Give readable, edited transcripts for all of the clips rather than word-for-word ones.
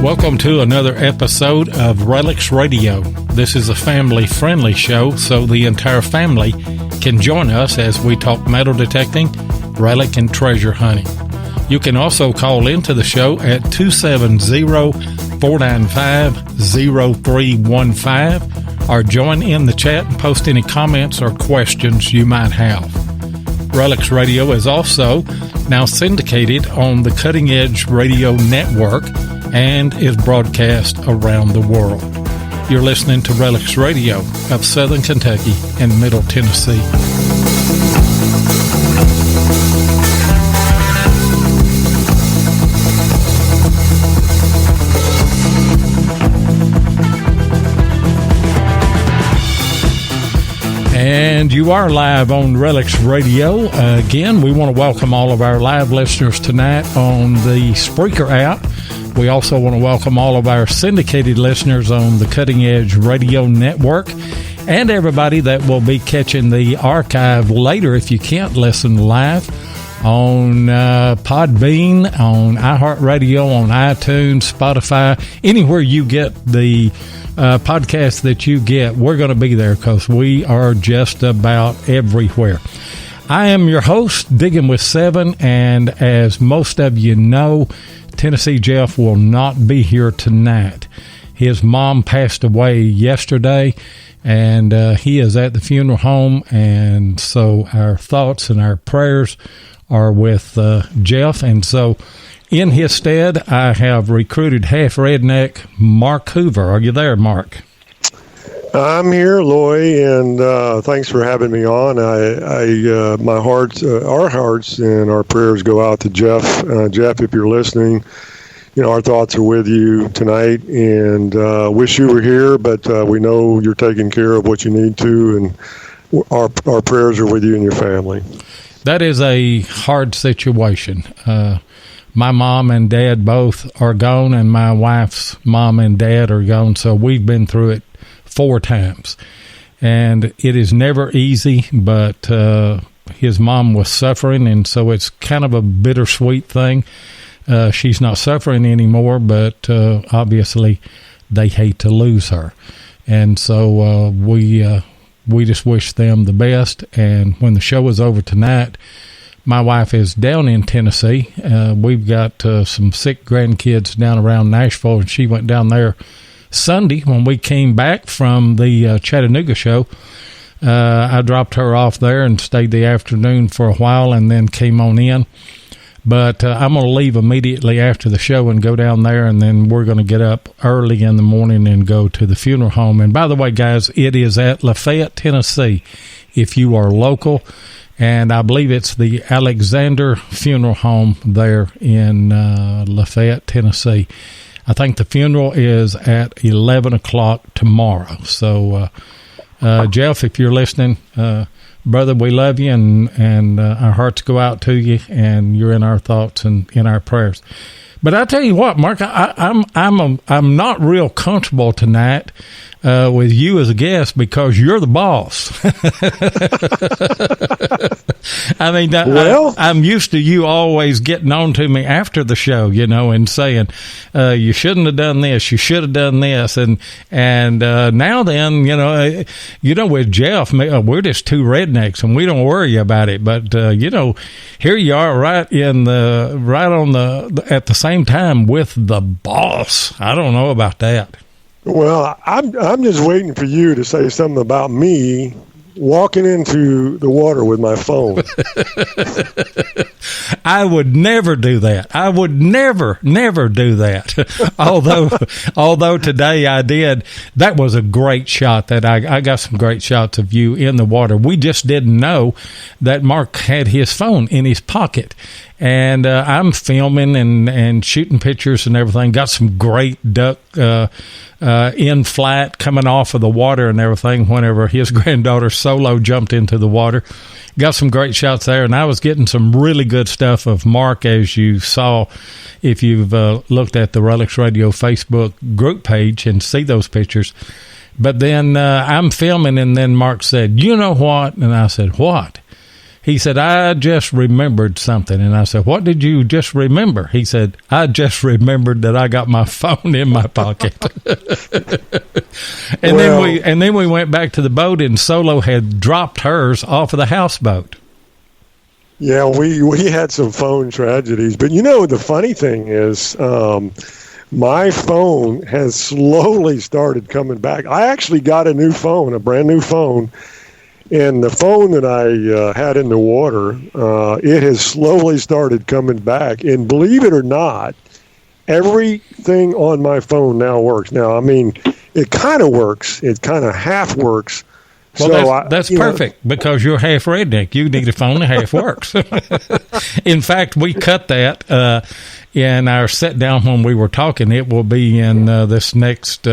Welcome to another episode of Relics Radio. This is a family-friendly show, so the entire family can join us as we talk metal detecting, relic, and treasure hunting. You can also call into the show at 270-495-0315 or join in the chat and post any comments or questions you might have. Relics Radio is also now syndicated on the Cutting Edge Radio Network and is broadcast around the world. You're listening to Relics Radio of Southern Kentucky and Middle Tennessee. And you are live on Relics Radio. Again, we want to welcome all of our live listeners tonight on the Spreaker app. We also want to welcome all of our syndicated listeners on the Cutting Edge Radio Network and everybody that will be catching the archive later if you can't listen live on Podbean, on iHeartRadio, on iTunes, Spotify, anywhere you get the podcast that you get. We're going to be there because we are just about everywhere. I am your host, Digging with Seven, and as most of you know, Tennessee Jeff will not be here tonight. His mom passed away yesterday, and he is at the funeral home, and so our thoughts and our prayers are with Jeff. And so in his stead, I have recruited half redneck Mark Hoover. Are you there, Mark? I'm here, Loy, and thanks for having me on. My heart, our hearts, and our prayers go out to Jeff. Jeff, if you're listening, you know our thoughts are with you tonight, and wish you were here. But we know you're taking care of what you need to, and our prayers are with you and your family. That is a hard situation. My mom and dad both are gone, and my wife's mom and dad are gone. So we've been through it 4 times, and it is never easy, but his mom was suffering, and so it's kind of a bittersweet thing. She's not suffering anymore, but obviously they hate to lose her, and so we just wish them the best. And when the show is over tonight, my wife is down in Tennessee. We've got some sick grandkids down around Nashville, and she went down there Sunday when we came back from the Chattanooga show. I dropped her off there and stayed the afternoon for a while and then came on in. But I'm going to leave immediately after the show and go down there, and then we're going to get up early in the morning and go to the funeral home. And by the way, guys, it is at Lafayette, Tennessee, if you are local. And I believe it's the Alexander Funeral Home there in Lafayette, Tennessee. I think the funeral is at 11 o'clock tomorrow. So, Jeff, if you're listening, brother, we love you, and our hearts go out to you, and you're in our thoughts and in our prayers. But I tell you what, Mark, I'm not real comfortable tonight with you as a guest because you're the boss. I mean, I'm used to you always getting on to me after the show, you know, and saying, you shouldn't have done this, you should have done this. And now then, you know, with Jeff, we're just 2 rednecks and we don't worry about it. But, you know, here you are at the same time with the boss. I don't know about that. Well, I'm just waiting for you to say something about me walking into the water with my phone. I would never do that. I would never do that. although today I did. That was a great shot. That I got some great shots of you in the water. We just didn't know that Mark had his phone in his pocket. And I'm filming and shooting pictures and everything. Got some great duck in flight coming off of the water and everything whenever his granddaughter Solo jumped into the water. Got some great shots there, and I was getting some really good stuff of Mark, as you saw if you've looked at the Relics Radio Facebook group page and see those pictures. But then I'm filming, and then Mark said, "You know what?" And I said, "What?" He said, "I just remembered something." And I said, "What did you just remember?" He said, "I just remembered that I got my phone in my pocket." And then we went back to the boat, and Solo had dropped hers off of the houseboat. Yeah, we had some phone tragedies. But, the funny thing is my phone has slowly started coming back. I actually got a new phone, a brand new phone. And the phone that I had in the water, it has slowly started coming back. And believe it or not, everything on my phone now works. Now, I mean, it kind of works. It kind of half works. Well, so that's perfect because you're half redneck. You need a phone that half works. In fact, we cut that in our sit down when we were talking. It will be in this next...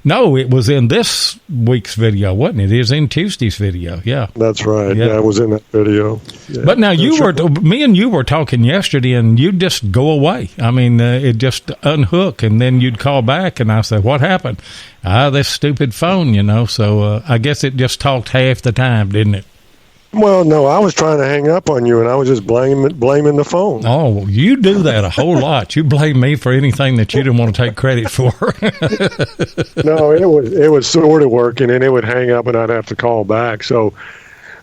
No, it was in this week's video, wasn't it? It was in Tuesday's video, yeah. That's right. Yeah, it was in that video. Yeah. But now me and you were talking yesterday, and you'd just go away. I mean, it just unhook, and then you'd call back, and I said, "What happened?" This stupid phone, So I guess it just talked half the time, didn't it? Well, no, I was trying to hang up on you, and I was just blaming the phone. Oh, you do that a whole lot. You blame me for anything that you didn't want to take credit for. No, it was sort of working, and it would hang up, and I'd have to call back. So,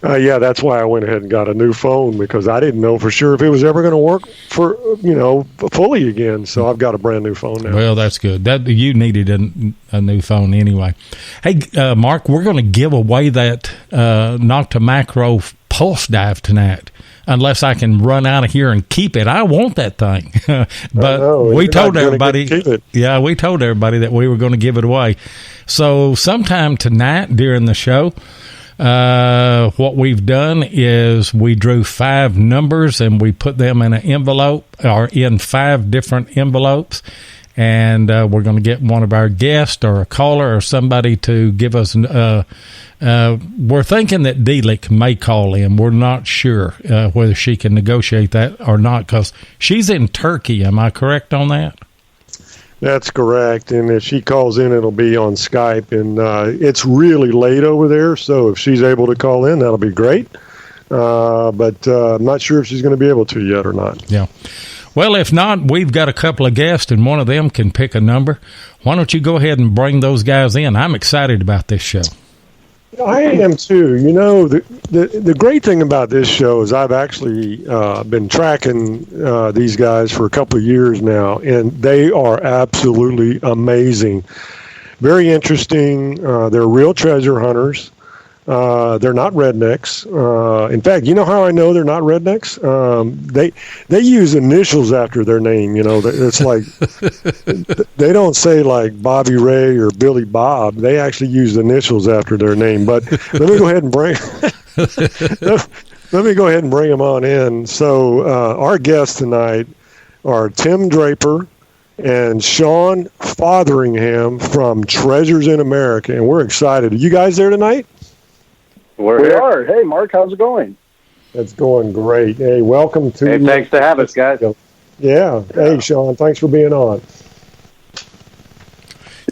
that's why I went ahead and got a new phone, because I didn't know for sure if it was ever going to work for fully again. So I've got a brand new phone now. Well, that's good. That you needed a new phone anyway. Hey, Mark, we're going to give away that Nokta Makro PulseDive tonight, unless I can run out of here and keep it. I want that thing. But we told everybody. Yeah, we told everybody that we were going to give it away. So sometime tonight during the show, what we've done is we drew 5 numbers and we put them in an envelope, or in 5 different envelopes, and we're going to get one of our guests or a caller or somebody to give us we're thinking that Delic may call in. We're not sure whether she can negotiate that or not, because she's in Turkey. Am I correct on that? That's correct, and if she calls in, it'll be on Skype, and it's really late over there, so if she's able to call in, that'll be great, but I'm not sure if she's going to be able to yet or not. Yeah. Well, if not, we've got a couple of guests, and one of them can pick a number. Why don't you go ahead and bring those guys in? I'm excited about this show. I am too. The great thing about this show is I've actually been tracking these guys for a couple of years now, and they are absolutely amazing. Very interesting. They're real treasure hunters. They're not rednecks. In fact, you know how I know they're not rednecks? They use initials after their name. It's like they don't say like Bobby Ray or Billy Bob. They actually use initials after their name. But let me go ahead and bring them on in. So our guests tonight are Tim Draper and Shaun Fotheringham from Treasures in America, and we're excited. Are you guys there tonight? We are. Hey, Mark, how's it going? It's going great. Hey, welcome to... Hey, thanks to have us, guys. Yeah. Hey, Shaun, thanks for being on.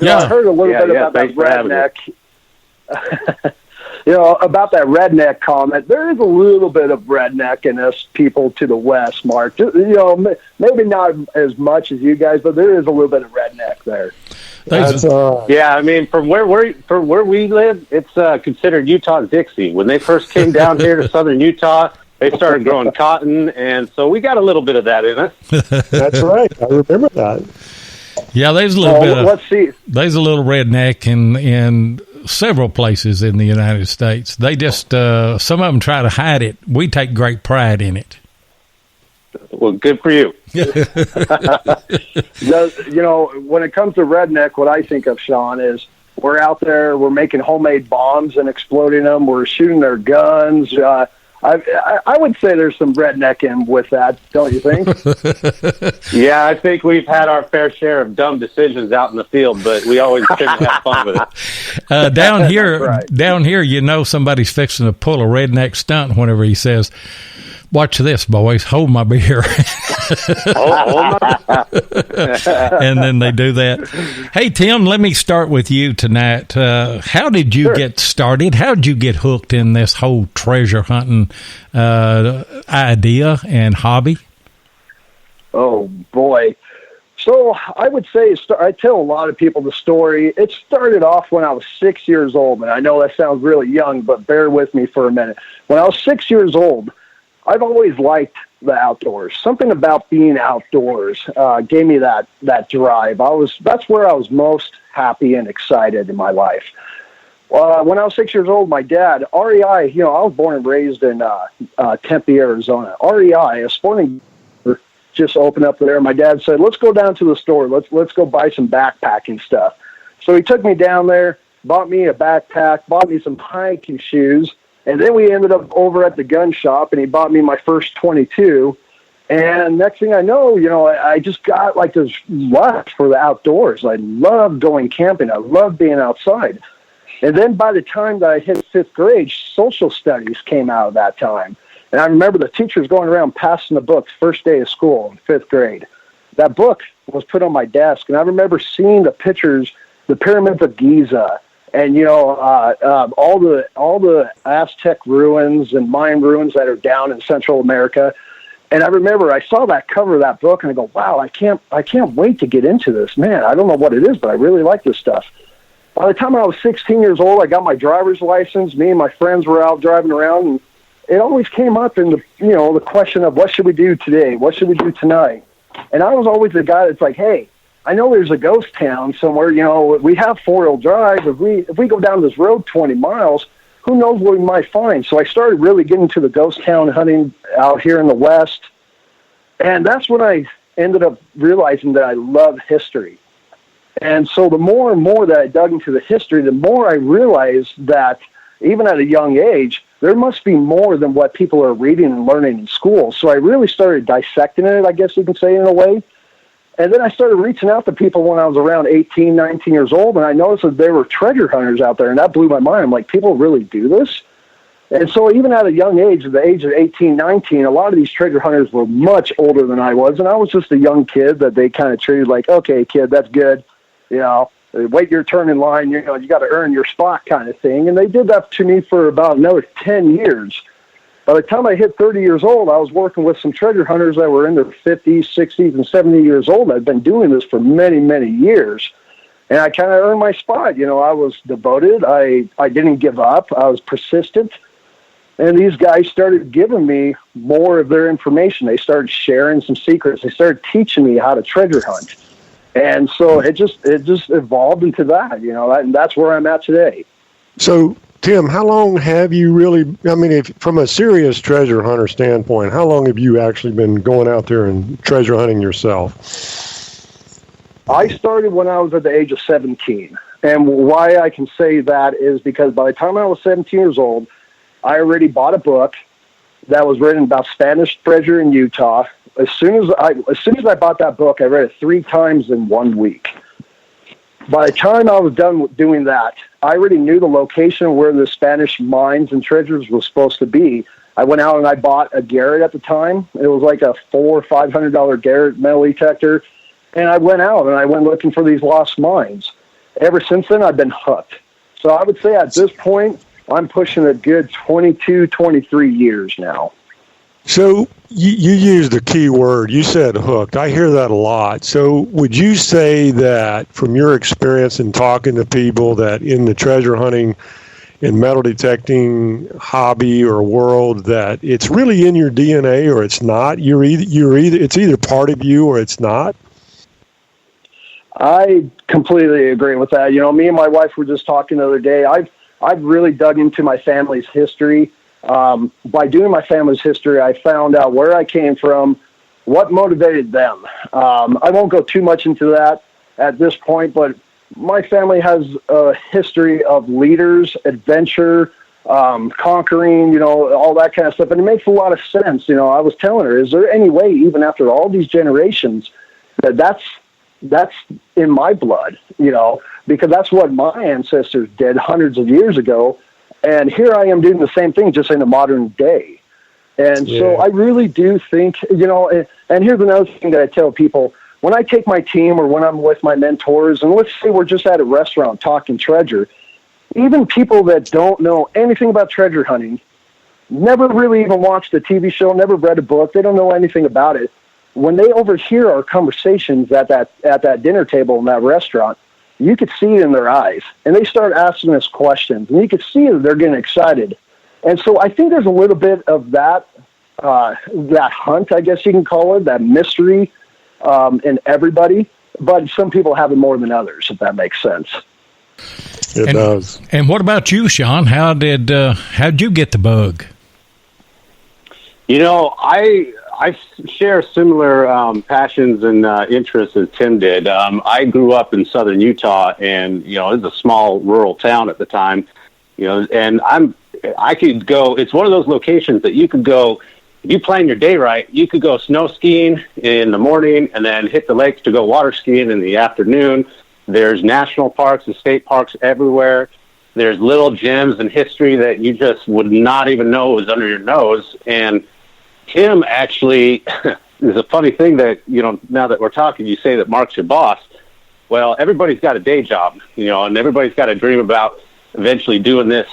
I heard a little bit about that redneck. About that redneck comment. There is a little bit of redneck in us people to the west, Mark. Maybe not as much as you guys, but there is a little bit of redneck there. I mean, from where we live, it's considered Utah Dixie. When they first came down here to southern Utah, they started growing cotton, and so we got a little bit of that in us. That's right. I remember that. Yeah, there's a little bit. There's a little redneck in several places in the United States. They just some of them try to hide it. We take great pride in it. Well, good for you. When it comes to redneck, what I think of, Shaun, is we're out there, we're making homemade bombs and exploding them. We're shooting their guns. I would say there's some redneck in with that, don't you think? Yeah, I think we've had our fair share of dumb decisions out in the field, but we always tend to have fun with it. Down here, somebody's fixing to pull a redneck stunt whenever he says, "Watch this, boys. Hold my beer." And then they do that. Hey, Tim, let me start with you tonight. How did you get started? How did you get hooked in this whole treasure hunting idea and hobby? Oh, boy. So I would say, I tell a lot of people the story. It started off when I was 6 years old, and I know that sounds really young, but bear with me for a minute. When I was 6 years old, I've always liked the outdoors. Something about being outdoors gave me that drive. That's where I was most happy and excited in my life. When I was 6 years old, my dad, REI, I was born and raised in Tempe, Arizona. REI, a sporting just opened up there. My dad said, "Let's go down to the store. Let's go buy some backpacking stuff." So he took me down there, bought me a backpack, bought me some hiking shoes. And then we ended up over at the gun shop, and he bought me my first .22. And next thing I know, I just got like this lust for the outdoors. I love going camping. I love being outside. And then by the time that I hit 5th grade, social studies came out of that time. And I remember the teachers going around passing the books first day of school in 5th grade. That book was put on my desk, and I remember seeing the pictures, the pyramids of Giza, and all the Aztec ruins and Mayan ruins that are down in Central America. And I remember I saw that cover of that book, and I go, "Wow, I can't wait to get into this, man. I don't know what it is, but I really like this stuff." By the time I was 16 years old, I got my driver's license. Me and my friends were out driving around, and it always came up in the question of what should we do today, what should we do tonight. And I was always the guy that's like, "Hey, I know there's a ghost town somewhere. We have 4-wheel drive. If we go down this road 20 miles, who knows what we might find?" So I started really getting to the ghost town hunting out here in the West. And that's when I ended up realizing that I love history. And so the more and more that I dug into the history, the more I realized that even at a young age, there must be more than what people are reading and learning in school. So I really started dissecting it, I guess you can say, in a way. And then I started reaching out to people when I was around 18, 19 years old, and I noticed that there were treasure hunters out there, and that blew my mind. I'm like, people really do this? And so even at a young age, at the age of 18, 19, a lot of these treasure hunters were much older than I was, and I was just a young kid that they kind of treated like, "Okay, kid, that's good. Wait your turn in line. You got to earn your spot," kind of thing. And they did that to me for about another 10 years. By the time I hit 30 years old, I was working with some treasure hunters that were in their 50s, 60s, and 70 years old. I've been doing this for many, many years. And I kind of earned my spot. I was devoted. I didn't give up. I was persistent. And these guys started giving me more of their information. They started sharing some secrets. They started teaching me how to treasure hunt. And so it just evolved into that, and that's where I'm at today. So, Tim, how long have you really, from a serious treasure hunter standpoint, how long have you actually been going out there and treasure hunting yourself? I started when I was at the age of 17. And why I can say that is because by the time I was 17 years old, I already bought a book that was written about Spanish treasure in Utah. As soon as I bought that book, I read it 3 times in 1 week. By the time I was done doing that, I already knew the location where the Spanish mines and treasures was supposed to be. I went out and I bought a Garrett at the time. It was like a $400 or $500 Garrett metal detector. And I went out and I went looking for these lost mines. Ever since then, I've been hooked. So I would say at this point, I'm pushing a good 22, 23 years now. So you used the key word. You said hooked. I hear that a lot. So would you say that from your experience in talking to people that in the treasure hunting and metal detecting hobby or world that it's really in your DNA or it's not? It's either part of you or it's not? I completely agree with that. Me and my wife were just talking the other day. I've really dug into my family's history. By doing my family's history, I found out where I came from, what motivated them. I won't go too much into that at this point, but my family has a history of leaders, adventure, conquering, all that kind of stuff. And it makes a lot of sense. I was telling her, is there any way, even after all these generations, that's in my blood, because that's what my ancestors did hundreds of years ago. And here I am doing the same thing, just in the modern day. And so I really do think, and here's another thing that I tell people, when I take my team or when I'm with my mentors, and let's say we're just at a restaurant talking treasure, even people that don't know anything about treasure hunting, never really even watched a TV show, never read a book, they don't know anything about it. When they overhear our conversations at that dinner table in that restaurant, you could see it in their eyes, and they start asking us questions, and you could see that they're getting excited. And so I think there's a little bit of that hunt, I guess you can call it, that mystery in everybody, but some people have it more than others, if that makes sense. It does. And what about you, Shaun? How'd you get the bug? I share similar passions and interests as Tim did. I grew up in southern Utah, and it was a small rural town at the time. And I could go. It's one of those locations that you could go. If you plan your day right, you could go snow skiing in the morning and then hit the lakes to go water skiing in the afternoon. There's national parks and state parks everywhere. There's little gems and history that you just would not even know was under your nose. And Tim actually, there's a funny thing that, now that we're talking, you say that Mark's your boss. Well, everybody's got a day job, and everybody's got a dream about eventually doing this,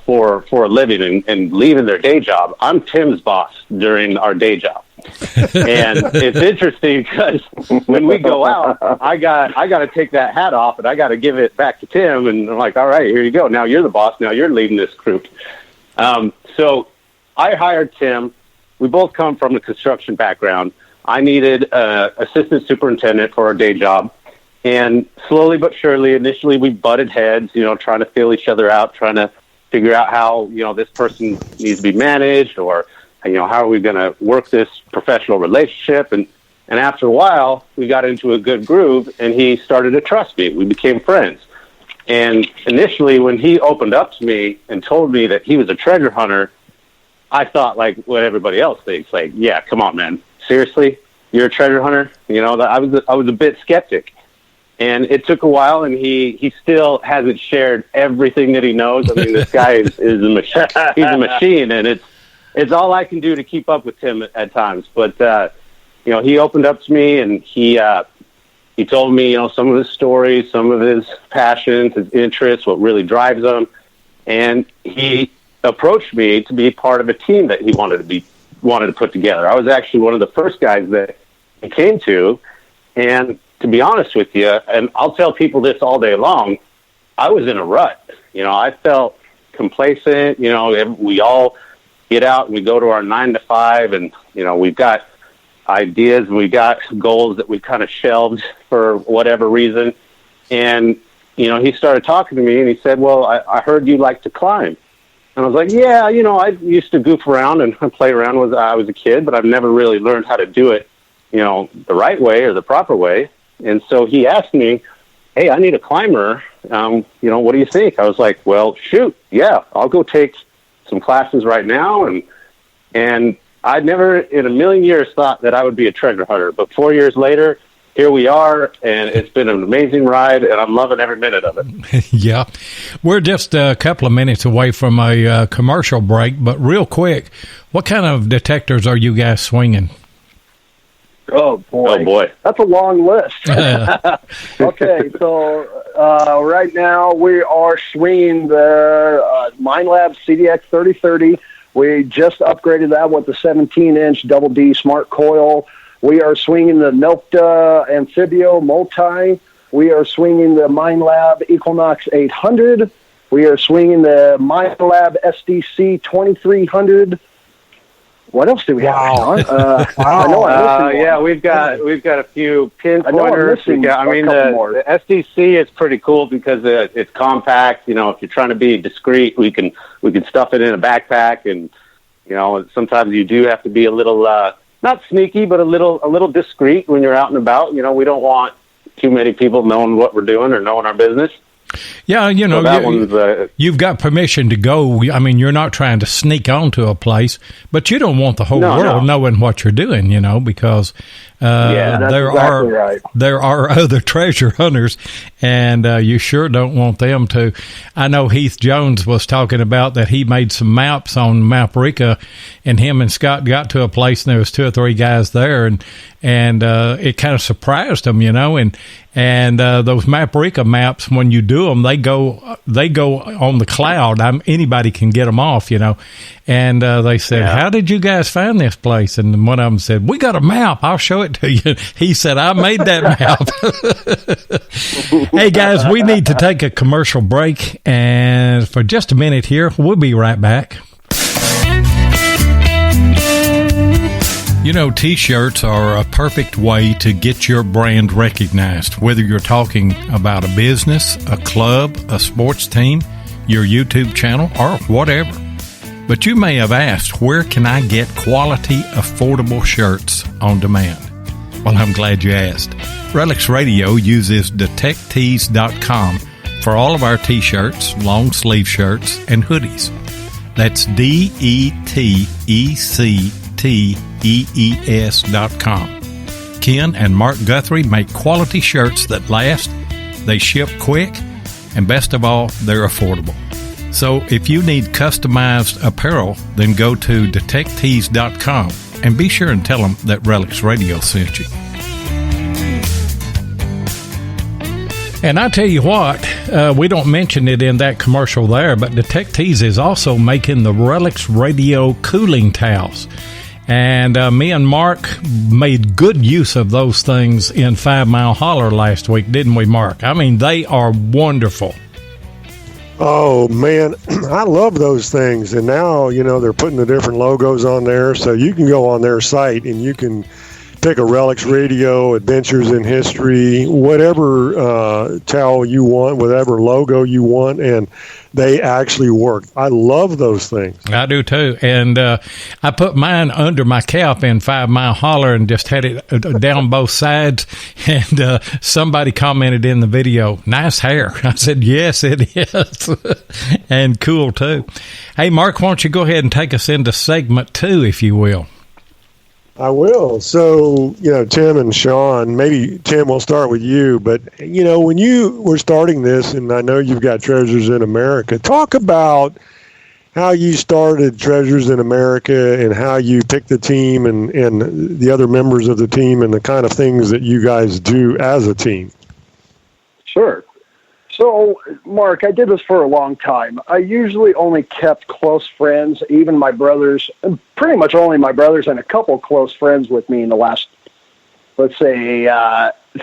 for a living and leaving their day job. I'm Tim's boss during our day job. And it's interesting because when we go out, I got to take that hat off and I got to give it back to Tim. And I'm like, all right, here you go. Now you're the boss. Now you're leading this group. So I hired Tim. We both come from a construction background. I needed an assistant superintendent for our day job. And slowly but surely, initially we butted heads, trying to feel each other out, trying to figure out how, this person needs to be managed, or, how are we going to work this professional relationship. And after a while, we got into a good groove, and he started to trust me. We became friends. And initially, when he opened up to me and told me that he was a treasure hunter, I thought like what everybody else thinks, like, yeah, come on, man. Seriously? You're a treasure hunter? I was a bit skeptic. And it took a while, and he still hasn't shared everything that he knows. I mean, this guy is a machine. He's a machine, and it's all I can do to keep up with him at times. But he opened up to me, and he told me some of his stories, some of his passions, his interests, what really drives him, and he approached me to be part of a team that he wanted to put together. I was actually one of the first guys that he came to, and to be honest with you, and I'll tell people this all day long, I was in a rut. I felt complacent. We all get out and we go to our 9 to 5, and we've got ideas and we got goals that we kind of shelved for whatever reason. And he started talking to me, and he said, "Well, I heard you like to climb." And I was like, "Yeah, I used to goof around and play around when I was a kid, but I've never really learned how to do it, the right way or the proper way." And so he asked me, "Hey, I need a climber. What do you think?" I was like, "Well, shoot, yeah, I'll go take some classes right now." And I'd never in a million years thought that I would be a treasure hunter. But 4 years later, here we are, and it's been an amazing ride, and I'm loving every minute of it. Yeah. We're just a couple of minutes away from a commercial break, but real quick, what kind of detectors are you guys swinging? Oh, boy. That's a long list. Okay, so right now we are swinging the MindLab CDX 3030. We just upgraded that with the 17-inch Double D Smart Coil. We are swinging the Nokta Amphibio Multi. We are swinging the MindLab Equinox 800. We are swinging the MindLab SDC 2300. What else do we have? I know I'm missing one. We've got a few pinpointers. The SDC is pretty cool because it's compact. If you're trying to be discreet, we can stuff it in a backpack, and sometimes you do have to be a little not sneaky, but a little discreet when you're out and about. We don't want too many people knowing what we're doing or knowing our business. Yeah, you know, you've got permission to go. I mean, you're not trying to sneak onto a place, but you don't want the whole world knowing what you're doing, you know, because there are other treasure hunters, and you sure don't want them to. I know Heath Jones was talking about that he made some maps on Maprika, and him and Scott got to a place, and there was 2 or 3 guys there, and it kind of surprised them, you know, and those Maprika maps, when you do them, they go on the cloud. Anybody can get them off, you know. And they said, "How did you guys find this place?" And one of them said, "We got a map. I'll show it to you." He said, "I made that map." Hey guys, we need to take a commercial break, and for just a minute here, we'll be right back. You know, T-shirts are a perfect way to get your brand recognized, whether you're talking about a business, a club, a sports team, your YouTube channel, or whatever. But you may have asked, where can I get quality, affordable shirts on demand? Well, I'm glad you asked. Relics Radio uses detectees.com for all of our T-shirts, long sleeve shirts, and hoodies. That's DETECTEES.com. Ken and Mark Guthrie make quality shirts that last, they ship quick, and best of all, they're affordable. So if you need customized apparel, then go to detectees.com and be sure and tell them that Relics Radio sent you. And I tell you what, we don't mention it in that commercial there, but Detectees is also making the Relics Radio cooling towels. And me and Mark made good use of those things in 5 Mile Holler last week, didn't we, Mark? I mean, they are wonderful. Oh, man, I love those things. And now, you know, they're putting the different logos on there, so you can go on their site and you can pick a Relics Radio, Adventures in History, whatever towel you want, whatever logo you want, and they actually work. I love those things. I do too. And I put mine under my cap in 5 Mile Holler and just had it down both sides. And somebody commented in the video, "Nice hair." I said, "Yes, it is." And cool too. Hey, Mark, why don't you go ahead and take us into segment 2, if you will? I will. So, you know, Tim and Shaun, maybe Tim, we'll start with you. But, you know, when you were starting this, and I know you've got Treasures in America, talk about how you started Treasures in America and how you picked the team and the other members of the team and the kind of things that you guys do as a team. Sure. So, Mark, I did this for a long time. I usually only kept close friends, even my brothers, pretty much only my brothers and a couple close friends with me in the last, let's say,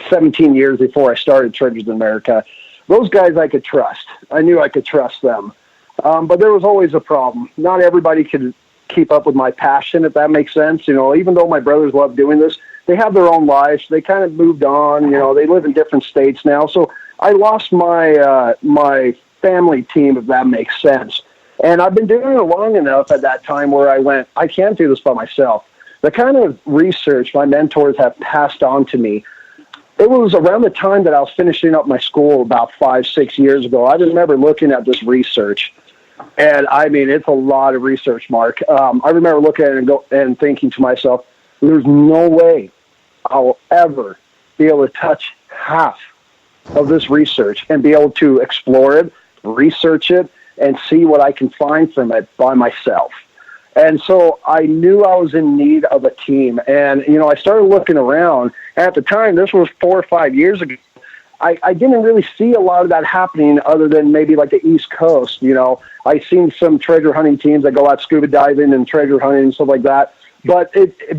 17 years before I started Treasures in America. Those guys I could trust. I knew I could trust them. But there was always a problem. Not everybody could keep up with my passion, if that makes sense. You know, even though my brothers love doing this, they have their own lives. They kind of moved on. You know, they live in different states now. So I lost my my family team, if that makes sense. And I've been doing it long enough at that time where I went, I can't do this by myself. The kind of research my mentors have passed on to me, it was around the time that I was finishing up my school about 5-6 years ago. I remember looking at this research. And, I mean, it's a lot of research, Mark. I remember looking at it and thinking to myself, there's no way I'll ever be able to touch half of this research and be able to explore it, research it, and see what I can find from it by myself. And so I knew I was in need of a team. And, you know, I started looking around. At the time, this was 4 or 5 years ago, I didn't really see a lot of that happening other than maybe like the East Coast. You know, I seen some treasure hunting teams that go out scuba diving and treasure hunting and stuff like that. But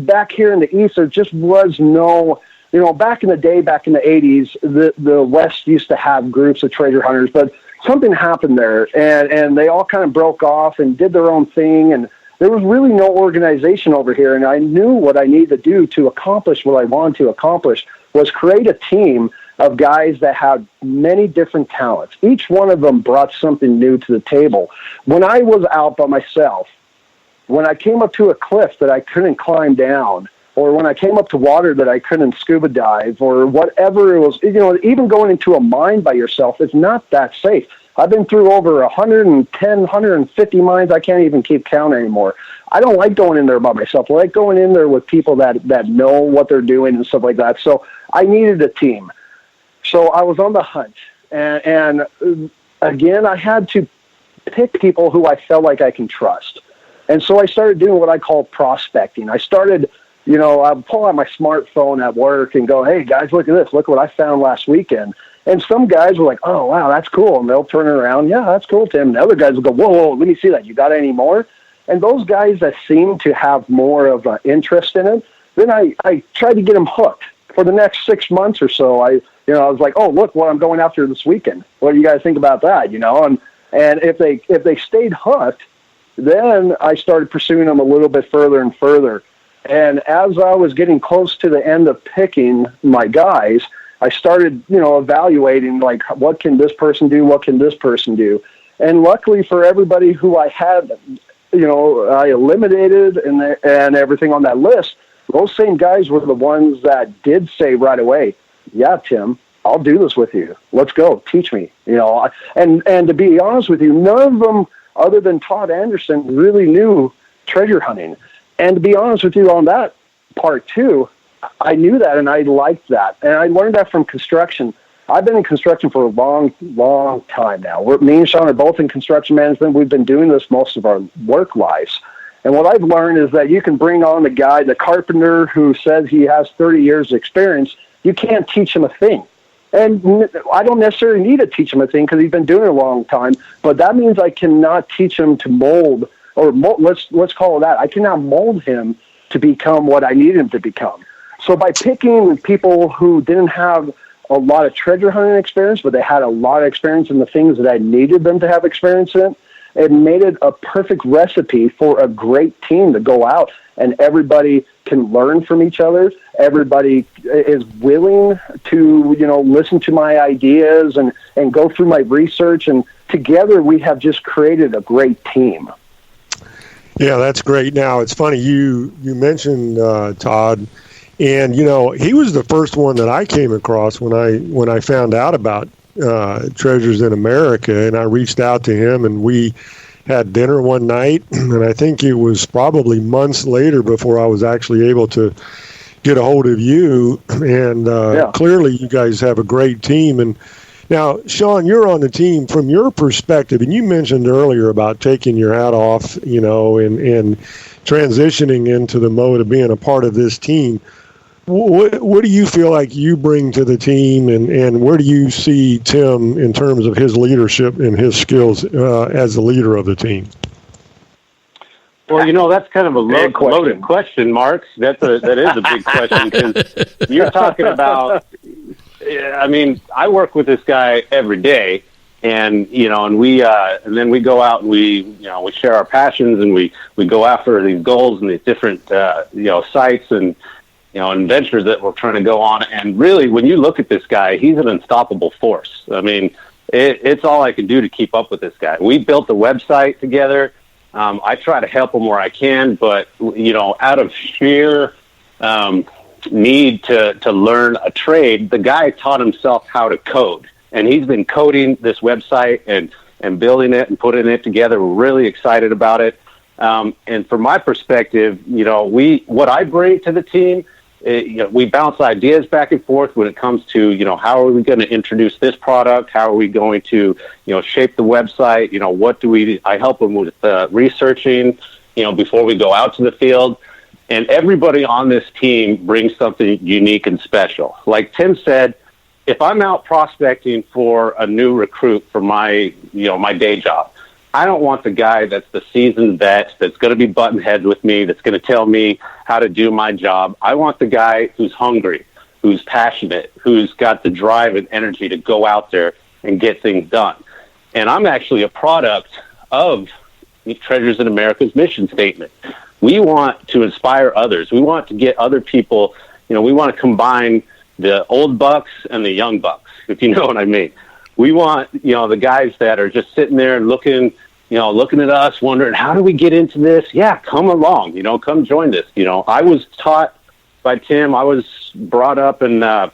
back here in the East, there just was no, you know, back in the day, back in the 80s, the West used to have groups of treasure hunters, but something happened there, and they all kind of broke off and did their own thing, and there was really no organization over here, and I knew what I needed to do to accomplish what I wanted to accomplish was create a team of guys that had many different talents. Each one of them brought something new to the table. When I was out by myself, when I came up to a cliff that I couldn't climb down, or when I came up to water that I couldn't scuba dive, or whatever it was, even going into a mine by yourself is not that safe. I've been through over 110, 150 mines. I can't even keep count anymore. I don't like going in there by myself. I like going in there with people that know what they're doing and stuff like that. So I needed a team. So I was on the hunt. And again, I had to pick people who I felt like I can trust. And so I started doing what I call prospecting. I started, I'd pull out my smartphone at work and go, hey, guys, look at this. Look what I found last weekend. And some guys were like, oh, wow, that's cool. And they'll turn it around. Yeah, that's cool, Tim. And the other guys will go, whoa, let me see that. You got any more? And those guys that seem to have more of an interest in it, then I tried to get them hooked. For the next 6 months or so, I was like, oh, look what I'm going after this weekend. What do you guys think about that? And if they stayed hooked, then I started pursuing them a little bit further and further. And as I was getting close to the end of picking my guys, I started, evaluating, like, what can this person do? What can this person do? And luckily for everybody who I had, I eliminated and everything on that list, those same guys were the ones that did say right away, yeah, Tim, I'll do this with you. Let's go. Teach me. And to be honest with you, none of them, other than Todd Anderson, really knew treasure hunting. And to be honest with you on that part too, I knew that and I liked that. And I learned that from construction. I've been in construction for a long, long time now. Me and Shaun are both in construction management. We've been doing this most of our work lives. And what I've learned is that you can bring on the guy, the carpenter who says he has 30 years experience. You can't teach him a thing. And I don't necessarily need to teach him a thing because he's been doing it a long time. But that means I cannot teach him to mold, or let's call it that. I cannot mold him to become what I need him to become. So by picking people who didn't have a lot of treasure hunting experience, but they had a lot of experience in the things that I needed them to have experience in, it made it a perfect recipe for a great team to go out, and everybody can learn from each other. Everybody is willing to, listen to my ideas and go through my research, and together we have just created a great team. Yeah, that's great. Now, it's funny, you mentioned Todd, and, he was the first one that I came across when I found out about Treasures in America, and I reached out to him, and we had dinner one night, and I think it was probably months later before I was actually able to get a hold of you, and clearly you guys have a great team. And now, Shaun, you're on the team from your perspective, and you mentioned earlier about taking your hat off, and transitioning into the mode of being a part of this team. What do you feel like you bring to the team, and where do you see Tim in terms of his leadership and his skills as the leader of the team? Well, that's kind of a loaded question, Mark. That is a big question, because you're talking about, I work with this guy every day, and and then we go out and we share our passions, and we go after these goals and these different sites and adventures that we're trying to go on. And really, when you look at this guy, he's an unstoppable force. I mean, it's all I can do to keep up with this guy. We built a website together. I try to help him where I can, but out of sheer need to learn a trade, the guy taught himself how to code, and he's been coding this website and building it and putting it together. We're really excited about it. And from my perspective, what I bring to the team, we bounce ideas back and forth when it comes to, how are we going to introduce this product? How are we going to, shape the website? I help them with researching, before we go out to the field. And everybody on this team brings something unique and special. Like Tim said, if I'm out prospecting for a new recruit for my day job, I don't want the guy that's the seasoned vet that's going to be button heads with me, that's going to tell me how to do my job. I want the guy who's hungry, who's passionate, who's got the drive and energy to go out there and get things done. And I'm actually a product of Treasures in America's mission statement. We want to inspire others. We want to get other people, we want to combine the old bucks and the young bucks, if you know what I mean. We want, the guys that are just sitting there and looking at us, wondering, how do we get into this? Yeah, come along, come join this. I was taught Tim. I was brought up and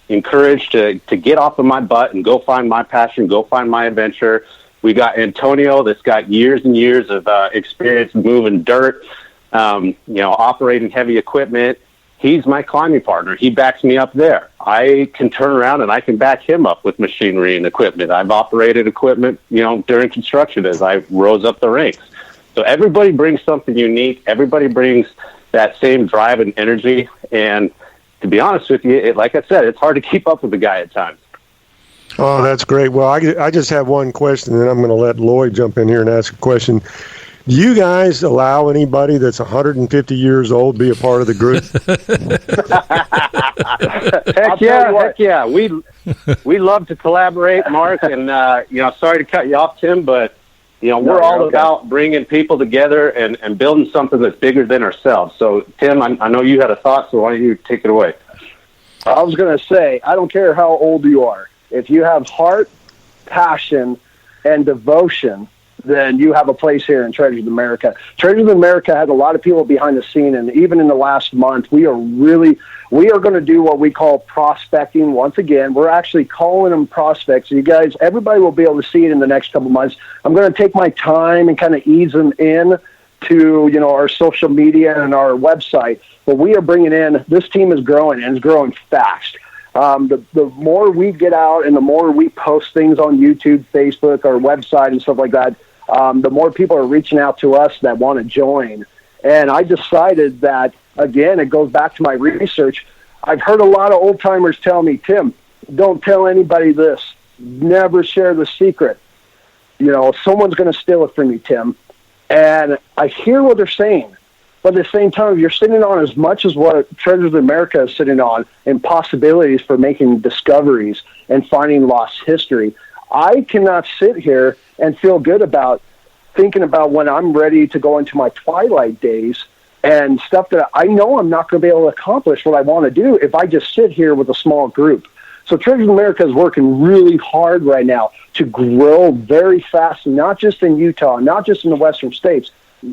encouraged to get off of my butt and go find my passion, go find my adventure. We got Antonio that's got years and years of experience moving dirt, operating heavy equipment. He's my climbing partner. He backs me up there. I can turn around and I can back him up with machinery and equipment. I've operated equipment, during construction as I rose up the ranks. So everybody brings something unique. Everybody brings that same drive and energy. And to be honest with you, like I said, it's hard to keep up with the guy at times. Oh, that's great. Well, I just have one question, and then I'm going to let Lloyd jump in here and ask a question. Do you guys allow anybody that's 150 years old to be a part of the group? Heck yeah. We love to collaborate, Mark, and sorry to cut you off, Tim, but we're all about bringing people together and building something that's bigger than ourselves. So, Tim, I know you had a thought, so why don't you take it away? I was going to say, I don't care how old you are. If you have heart, passion, and devotion, then you have a place here in Treasures of America. Treasures of America has a lot of people behind the scene, and even in the last month, we are going to do what we call prospecting. Once again, we're actually calling them prospects. So you guys, everybody will be able to see it in the next couple months. I'm going to take my time and kind of ease them in to, our social media and our website. But we are bringing in, this team is growing, and it's growing fast. The more we get out and the more we post things on YouTube, Facebook, our website and stuff like that, the more people are reaching out to us that want to join. And I decided that, again, it goes back to my research. I've heard a lot of old-timers tell me, Tim, don't tell anybody this. Never share the secret. Someone's going to steal it from you, Tim. And I hear what they're saying. But at the same time, if you're sitting on as much as what Treasures of America is sitting on and possibilities for making discoveries and finding lost history, I cannot sit here and feel good about thinking about when I'm ready to go into my twilight days and stuff that I know I'm not going to be able to accomplish what I want to do if I just sit here with a small group. So Treasures of America is working really hard right now to grow very fast, not just in Utah, not just in the western states,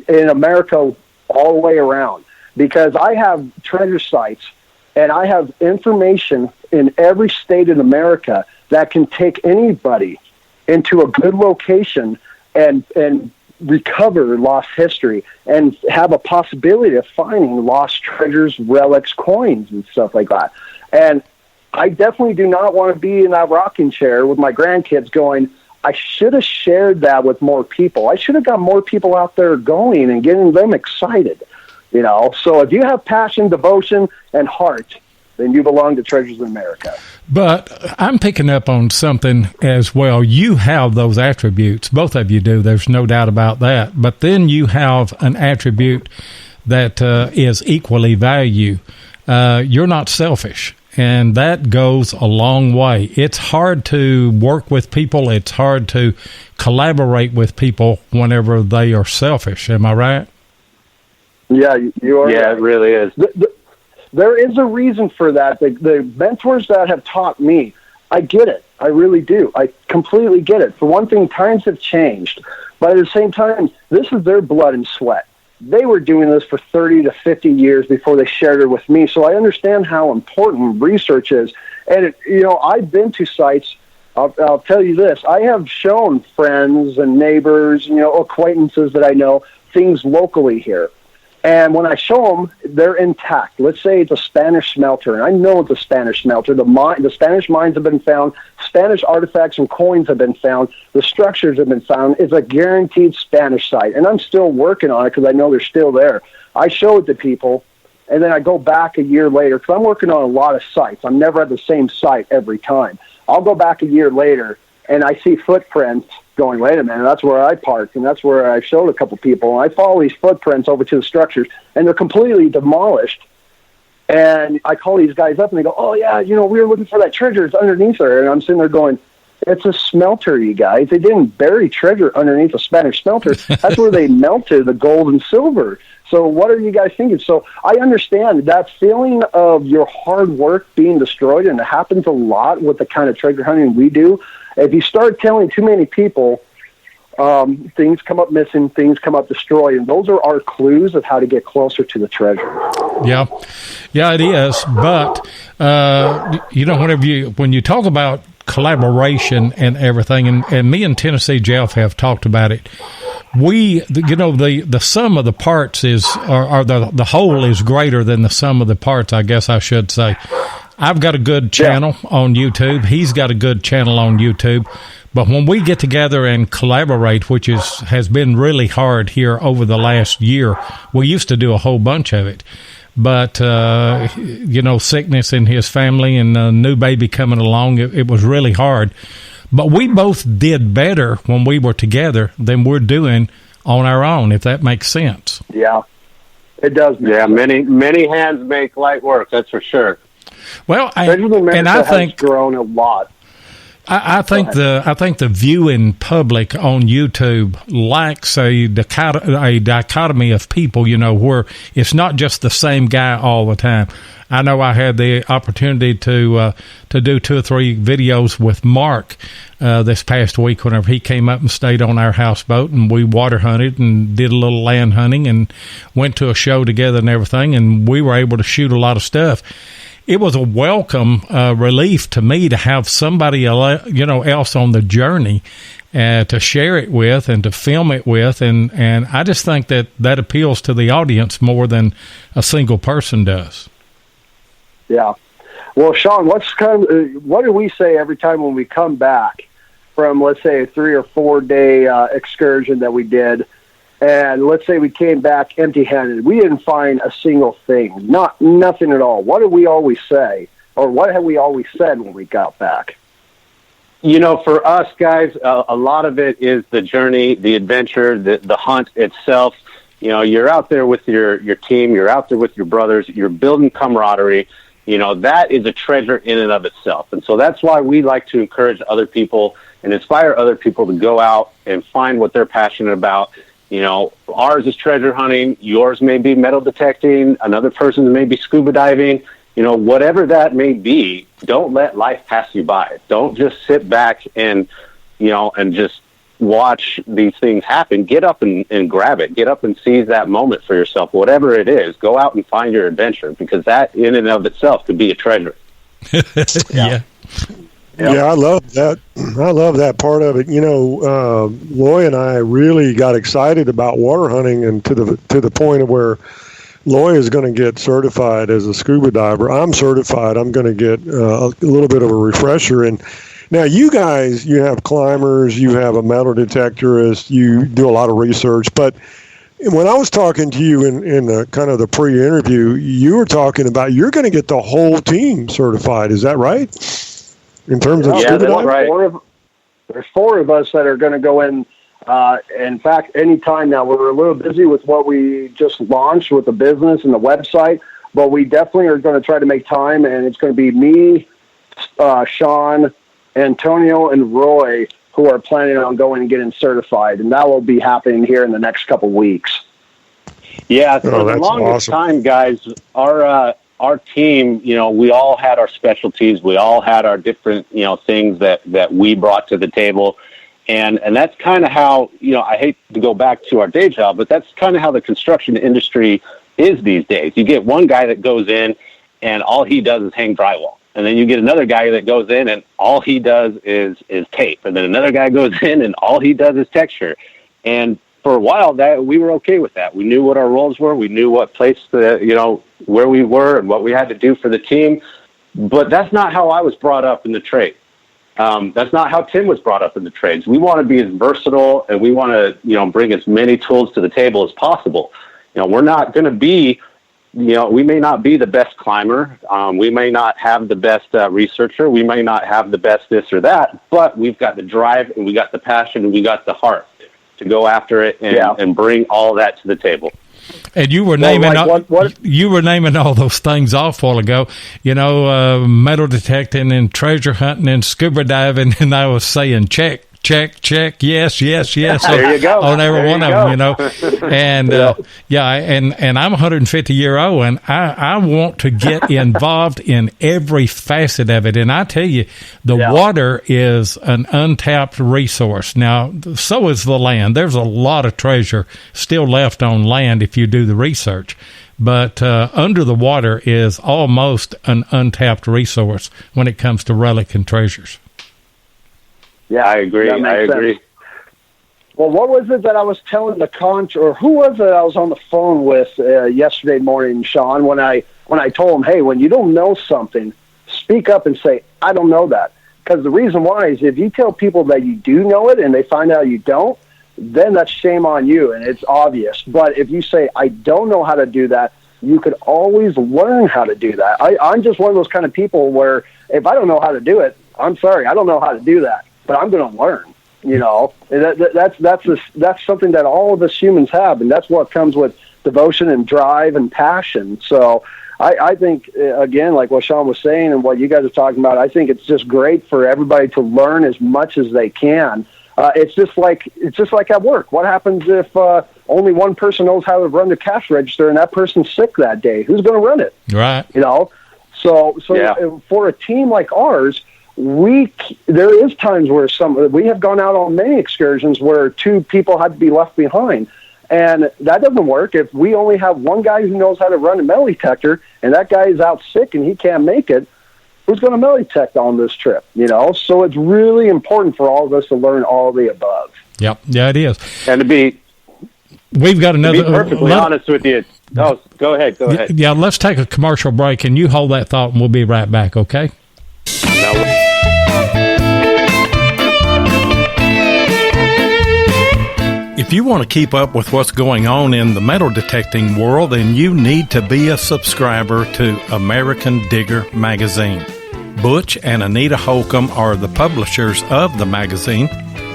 in America all the way around, because I have treasure sites and I have information in every state in America that can take anybody into a good location and recover lost history and have a possibility of finding lost treasures, relics, coins, and stuff like that. And I definitely do not want to be in that rocking chair with my grandkids going, I should have shared that with more people. I should have got more people out there going and getting them excited, So if you have passion, devotion, and heart, then you belong to Treasures of America. But I'm picking up on something as well. You have those attributes. Both of you do. There's no doubt about that. But then you have an attribute that is equally value. You're not selfish. And that goes a long way. It's hard to work with people. It's hard to collaborate with people whenever they are selfish. Am I right? Yeah, you are. Yeah, right. It really is. There is a reason for that. The mentors that have taught me, I get it. I really do. I completely get it. For one thing, times have changed. But at the same time, this is their blood and sweat. They were doing this for 30 to 50 years before they shared it with me. So I understand how important research is. And, I've been to sites. I'll tell you this. I have shown friends and neighbors, acquaintances that I know, things locally here. And when I show them, they're intact. Let's say it's a Spanish smelter, and I know it's a Spanish smelter. The Spanish mines have been found. Spanish artifacts and coins have been found. The structures have been found. It's a guaranteed Spanish site, and I'm still working on it because I know they're still there. I show it to people, and then I go back a year later because I'm working on a lot of sites. I'm never at the same site every time. I'll go back a year later, and I see footprints going, wait a minute, that's where I parked, and that's where I showed a couple people. And I follow these footprints over to the structures, and they're completely demolished. And I call these guys up, and they go, oh, yeah, we were looking for that treasure. It's underneath there. And I'm sitting there going, it's a smelter, you guys. They didn't bury treasure underneath a Spanish smelter. That's where they melted the gold and silver. So what are you guys thinking? So I understand that feeling of your hard work being destroyed, and it happens a lot with the kind of treasure hunting we do. If you start telling too many people, things come up missing, things come up destroyed, and those are our clues of how to get closer to the treasure. Yeah, it is. But when you talk about collaboration and everything, and me and Tennessee Jeff have talked about it. The sum of the parts the whole is greater than the sum of the parts, I guess I should say. I've got a good channel on YouTube. He's got a good channel on YouTube. But when we get together and collaborate, which has been really hard here over the last year, we used to do a whole bunch of it. But, sickness in his family and a new baby coming along, it was really hard. But we both did better when we were together than we're doing on our own, if that makes sense. Yeah, it does. Yeah, many hands make light work, that's for sure. Well, I think grown a lot. I think the viewing public on YouTube lacks a dichotomy of people, where it's not just the same guy all the time. I know I had the opportunity to do 2 or 3 videos with Mark this past week whenever he came up and stayed on our houseboat, and we water hunted and did a little land hunting and went to a show together and everything, and we were able to shoot a lot of stuff. It was a welcome relief to me to have somebody else on the journey to share it with and to film it with, and I just think that appeals to the audience more than a single person does. Yeah. Well, Shaun, what do we say every time when we come back from, let's say, a 3 or 4 day excursion that we did? And let's say we came back empty-handed. We didn't find a single thing, nothing at all. What do we always say, or what have we always said when we got back? For us guys, a lot of it is the journey, the adventure, the hunt itself. You're out there with your team, you're out there with your brothers, you're building camaraderie. That is a treasure in and of itself. And so that's why we like to encourage other people and inspire other people to go out and find what they're passionate about. Ours is treasure hunting. Yours may be metal detecting. Another person's may be scuba diving. Whatever that may be, don't let life pass you by. Don't just sit back and just watch these things happen. Get up and grab it. Get up and seize that moment for yourself. Whatever it is, go out and find your adventure, because that in and of itself could be a treasure. Yeah. Yeah, I love that. I love that part of it. Loy and I really got excited about water hunting, and to the point of where Loy is going to get certified as a scuba diver. I'm certified. I'm going to get a little bit of a refresher. And now you guys, you have climbers, you have a metal detectorist, you do a lot of research. But when I was talking to you in the kind of the pre-interview, you were talking about you're going to get the whole team certified. Is that right? In terms of scuba diving? Right. There's 4 of us that are going to go in. In fact, anytime now, we're a little busy with what we just launched with the business and the website, but we definitely are going to try to make time, and it's going to be me, Shaun, Antonio, and Roy who are planning on going and getting certified, and that will be happening here in the next couple weeks. Yeah, for the longest time, guys, our team, we all had our specialties. We all had our different, things that we brought to the table. And that's kind of how, I hate to go back to our day job, but that's kind of how the construction industry is these days. You get one guy that goes in and all he does is hang drywall. And then you get another guy that goes in and all he does is tape. And then another guy goes in and all he does is texture. And for a while, that we were okay with that. We knew what our roles were. We knew what place, where we were and what we had to do for the team. But that's not how I was brought up in the trade. That's not how Tim was brought up in the trades. We want to be as versatile, and we want to, bring as many tools to the table as possible. We're not going to be, we may not be the best climber. We may not have the best researcher. We may not have the best this or that, but we've got the drive and we got the passion and we got the heart to go after it and bring all that to the table. And you were naming you were naming all those things off a while ago, metal detecting and treasure hunting and scuba diving, and I was saying check, yes. There you go. On every one of them, and and I'm 150 year old, and I want to get involved in every facet of it. And I tell you, the water is an untapped resource. Now, so is the land. There's a lot of treasure still left on land if you do the research. but under the water is almost an untapped resource when it comes to relic and treasures. Yeah, I agree. I agree. Well, what was it that I was telling or who was it I was on the phone with yesterday morning, Shaun, when I told him, hey, when you don't know something, speak up and say, I don't know that. Because the reason why is if you tell people that you do know it and they find out you don't, then that's shame on you, and it's obvious. But if you say, I don't know how to do that, you could always learn how to do that. I'm just one of those kind of people where if I don't know how to do it, I'm sorry, I don't know how to do that, but I'm going to learn. You know, that's something that all of us humans have, and that's what comes with devotion and drive and passion. So I think, again, like what Shaun was saying and what you guys are talking about, I think it's just great for everybody to learn as much as they can. It's just like at work. What happens if only one person knows how to run the cash register and that person's sick that day? Who's going to run it? Right. You know, so yeah. For a team like ours, there is times where we have gone out on many excursions where two people had to be left behind, and that doesn't work if we only have one guy who knows how to run a metal detector and that guy is out sick and he can't make it. Who's going to metal detect on this trip? You know, so it's really important for all of us to learn all of the above. Yep, yeah, it is. And we've got another. To be perfectly honest with you. Oh, go ahead. Yeah, let's take a commercial break, and you hold that thought, and we'll be right back. Okay. If you want to keep up with what's going on in the metal detecting world, then you need to be a subscriber to American Digger Magazine. Butch and Anita Holcomb are the publishers of the magazine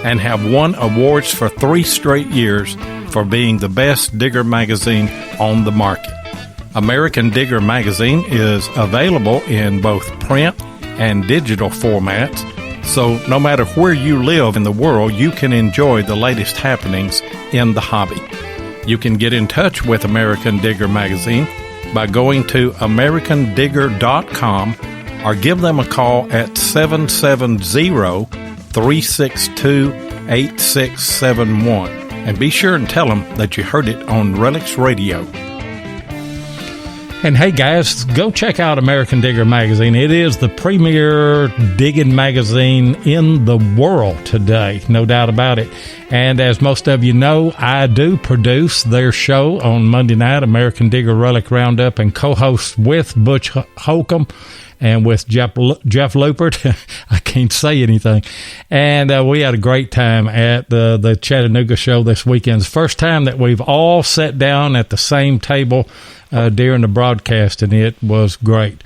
and have won awards for 3 straight years for being the best digger magazine on the market. American Digger Magazine is available in both print and digital formats, so no matter where you live in the world, you can enjoy the latest happenings in the hobby. You can get in touch with American Digger Magazine by going to americandigger.com or give them a call at 770-362-8671. And be sure and tell them that you heard it on Relics Radio. And hey guys, go check out American Digger Magazine. It is the premier digging magazine in the world today, no doubt about it. And as most of you know, I do produce their show on Monday night, American Digger Relic Roundup, and co-host with Butch Holcomb and with Jeff Lupert. I can't say anything. And we had a great time at the Chattanooga show this weekend. It's the first time that we've all sat down at the same table during the broadcast, and it was great.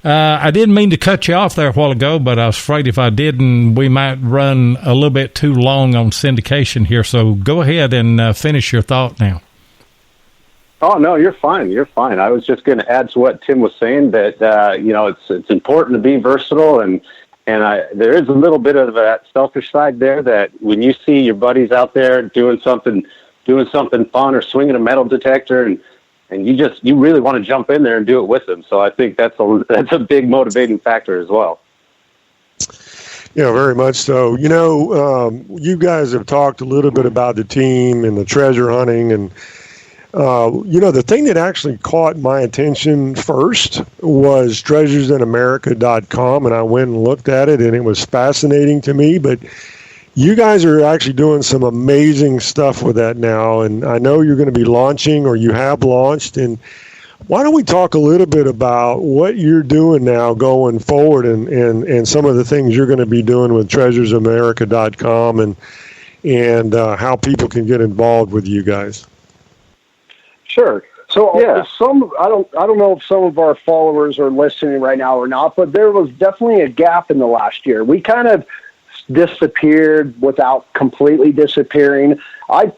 I didn't mean to cut you off there a while ago, but I was afraid if I didn't, we might run a little bit too long on syndication here. So go ahead and finish your thought now. Oh, no, you're fine. You're fine. I was just going to add to what Tim was saying that, it's important to be versatile, and there is a little bit of that selfish side there that when you see your buddies out there doing something fun or swinging a metal detector and you really want to jump in there and do it with them. So I think that's a big motivating factor as well. Yeah, very much so. You guys have talked a little bit about the team and the treasure hunting, and the thing that actually caught my attention first was treasuresinamerica.com, and I went and looked at it, and it was fascinating to me. But you guys are actually doing some amazing stuff with that now, and I know you're going to be launching, or you have launched. And why don't we talk a little bit about what you're doing now going forward, and some of the things you're going to be doing with treasuresinamerica.com, and how people can get involved with you guys. Sure. So yeah. I don't know if some of our followers are listening right now or not, but there was definitely a gap in the last year. We kind of disappeared without completely disappearing. I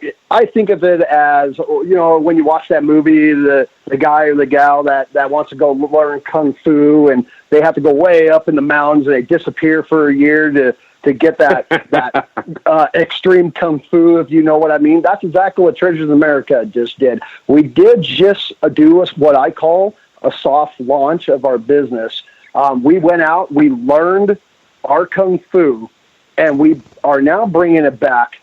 think of it as, when you watch that movie, the guy or the gal that wants to go learn kung fu, and they have to go way up in the mountains, and they disappear for a year to get that extreme kung fu, if you know what I mean. That's exactly what Treasures of America just did. We did just do what I call a soft launch of our business. We went out, we learned our kung fu, and we are now bringing it back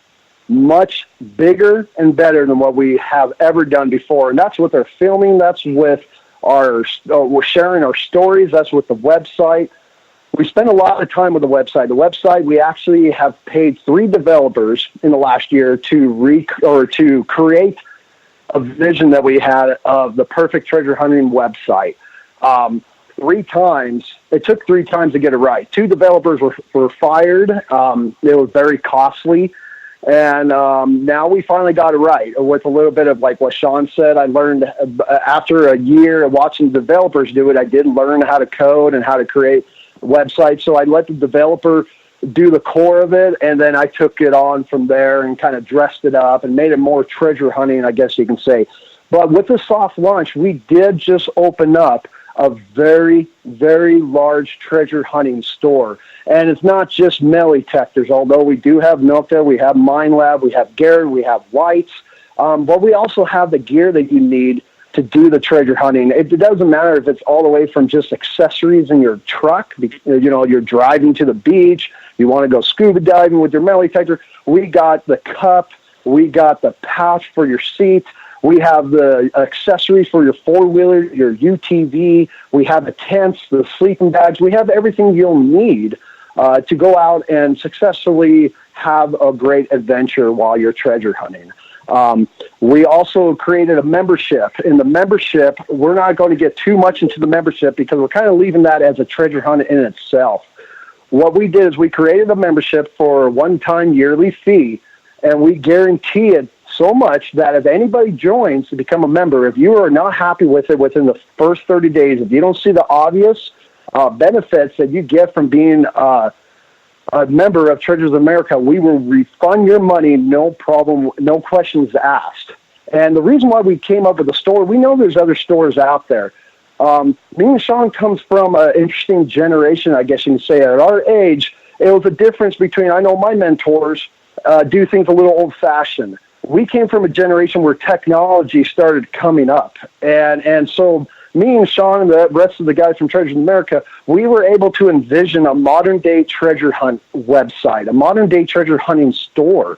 much bigger and better than what we have ever done before. And that's with our filming. That's with we're sharing our stories. That's with the website. We spend a lot of time with the website. The website, we actually have paid 3 developers in the last year to create a vision that we had of the perfect treasure hunting website. 3 times. It took 3 times to get it right. 2 developers were fired. It was very costly. And now we finally got it right with a little bit of like what Shaun said. I learned after a year of watching developers do it, I did learn how to code and how to create websites. So I let the developer do the core of it, and then I took it on from there and kind of dressed it up and made it more treasure hunting, I guess you can say. But with the soft launch, we did just open up a very, very large treasure hunting store. And it's not just metal detectors, although we do have Nokta, we have Mine Lab, we have Garrett, we have Whites, but we also have the gear that you need to do the treasure hunting. It doesn't matter if it's all the way from just accessories in your truck, you're driving to the beach, you want to go scuba diving with your metal detector. We got the cup, we got the pouch for your seat, we have the accessories for your 4-wheeler, your UTV, we have the tents, the sleeping bags, we have everything you'll need to go out and successfully have a great adventure while you're treasure hunting. We also created a membership. In the membership, we're not going to get too much into the membership because we're kind of leaving that as a treasure hunt in itself. What we did is we created a membership for a one-time yearly fee, and we guarantee it so much that if anybody joins to become a member, if you are not happy with it within the first 30 days, if you don't see the obvious benefits that you get from being a member of Treasures of America, we will refund your money, no problem, no questions asked. And the reason why we came up with a store, we know there's other stores out there. Me and Shaun comes from an interesting generation, I guess you can say. At our age, it was a difference between, I know my mentors do things a little old-fashioned. We came from a generation where technology started coming up. And so me and Shaun and the rest of the guys from Treasures of America, we were able to envision a modern-day treasure hunt website, a modern-day treasure hunting store.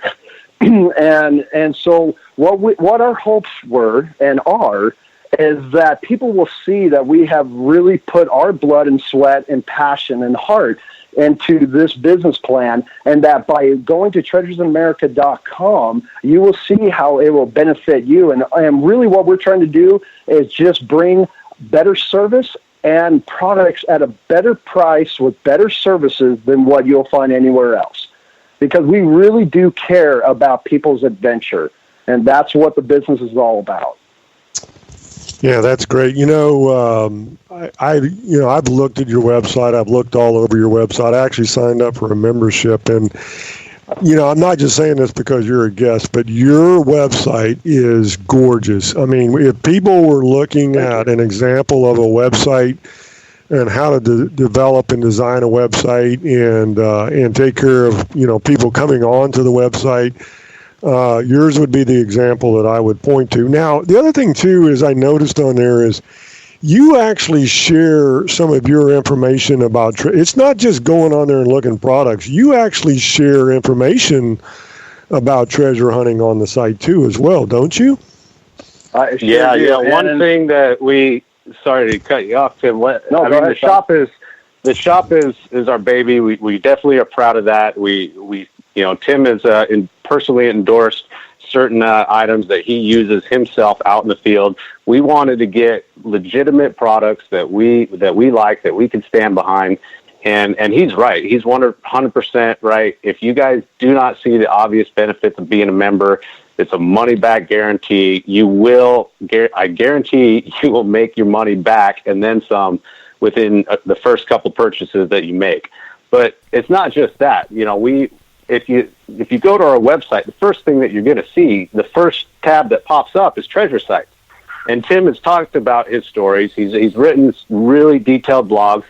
and so what our hopes were and are is that people will see that we have really put our blood and sweat and passion and heart into this business plan, and that by going to treasuresamerica.com, you will see how it will benefit you. And really what we're trying to do is just bring better service and products at a better price with better services than what you'll find anywhere else. Because we really do care about people's adventure, and that's what the business is all about. Yeah, that's great. I've looked at your website. I've looked all over your website. I actually signed up for a membership, and I'm not just saying this because you're a guest, but your website is gorgeous. I mean, if people were looking at an example of a website and how to develop and design a website and take care of people coming on to the website, yours would be the example that I would point to. Now, the other thing, too, is I noticed on there is you actually share some of your information about it's not just going on there and looking products. You actually share information about treasure hunting on the site, too, as well, don't you? Yeah. One thing that sorry to cut you off, Tim. The shop is our baby. We definitely are proud of that. Tim is personally endorsed certain items that he uses himself out in the field. We wanted to get legitimate products that we like, that we can stand behind. And he's right. He's 100% right. If you guys do not see the obvious benefits of being a member, it's a money-back guarantee. I guarantee you will make your money back and then some within the first couple purchases that you make. But it's not just that. If you go to our website, the first thing that you're going to see, the first tab that pops up is treasure sites. And Tim has talked about his stories. He's written really detailed blogs.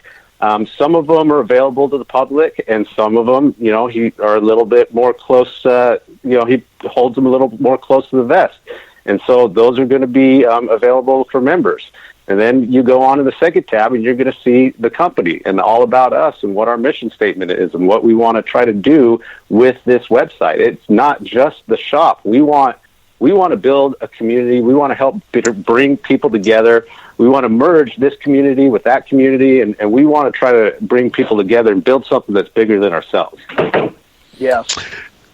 Some of them are available to the public, and some of them, he are a little bit more close. He holds them a little more close to the vest, and so those are going to be available for members. And then you go on to the second tab, and you're going to see the company and all about us and what our mission statement is and what we want to try to do with this website. It's not just the shop. We want to build a community. We want to help bring people together. We want to merge this community with that community, and we want to try to bring people together and build something that's bigger than ourselves. Yes,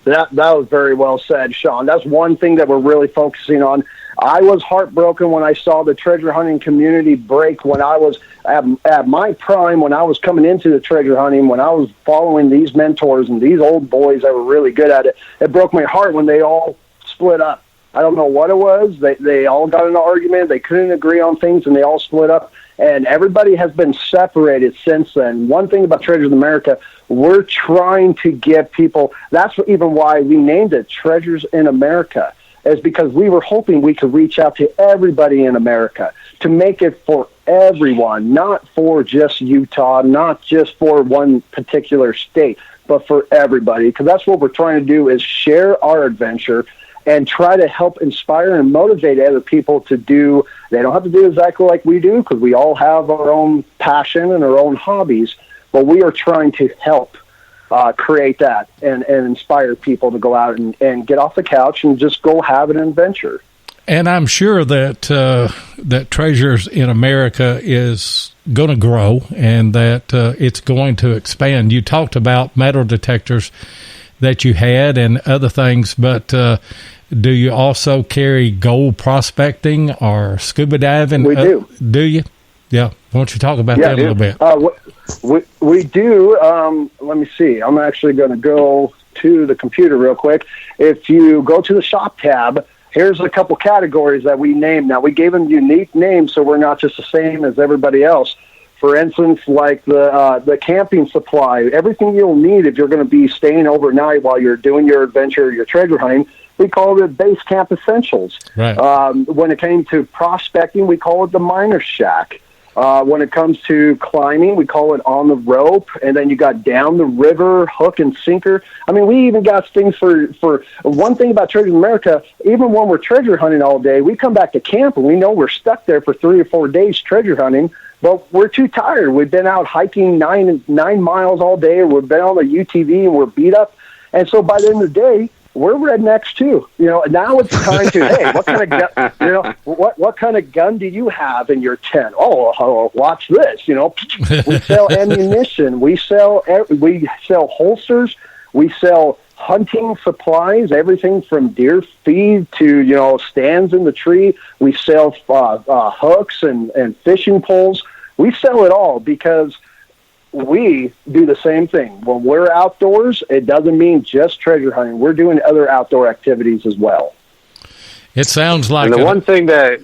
that was very well said, Shaun. That's one thing that we're really focusing on. I was heartbroken when I saw the treasure hunting community break when I was at my prime, when I was coming into the treasure hunting, when I was following these mentors and these old boys that were really good at it. It broke my heart when they all split up. I don't know what it was. They all got in an argument. They couldn't agree on things, and they all split up. And everybody has been separated since then. One thing about Treasures in America, we're trying to get people. That's even why we named it Treasures in America, is because we were hoping we could reach out to everybody in America to make it for everyone, not for just Utah, not just for one particular state, but for everybody. Because that's what we're trying to do, is share our adventure and try to help inspire and motivate other people to do. They don't have to do exactly like we do, because we all have our own passion and our own hobbies, but we are trying to help create that and inspire people to go out and get off the couch and just go have an adventure. And I'm sure that that Treasures in America is going to grow, and that it's going to expand. You talked about metal detectors that you had and other things, but do you also carry gold prospecting or scuba diving? We do. Do you? Yeah. Why don't you talk about that a little bit? We do. Let me see. I'm actually going to go to the computer real quick. If you go to the shop tab, here's a couple categories that we named. Now, we gave them unique names, so we're not just the same as everybody else. For instance, like the camping supply, everything you'll need if you're going to be staying overnight while you're doing your adventure, your treasure hunting, we call it base camp essentials. Right. When it came to prospecting, we call it the miner's shack. When it comes to climbing, we call it on the rope. And then you got down the river, hook and sinker. I mean, we even got things for one thing about Treasure in America, even when we're treasure hunting all day, we come back to camp and we know we're stuck there for 3 or 4 days treasure hunting, but we're too tired. We've been out hiking 9 miles all day, or we've been on the UTV and we're beat up. And so by the end of the day, we're rednecks too. Now it's time to, hey, what kind of gun, what kind of gun do you have in your tent? Oh, watch this. We sell ammunition. We sell holsters. We sell hunting supplies, everything from deer feed to, stands in the tree. We sell hooks and fishing poles. We sell it all because we do the same thing. When we're outdoors, it doesn't mean just treasure hunting. We're doing other outdoor activities as well. It sounds like one thing that...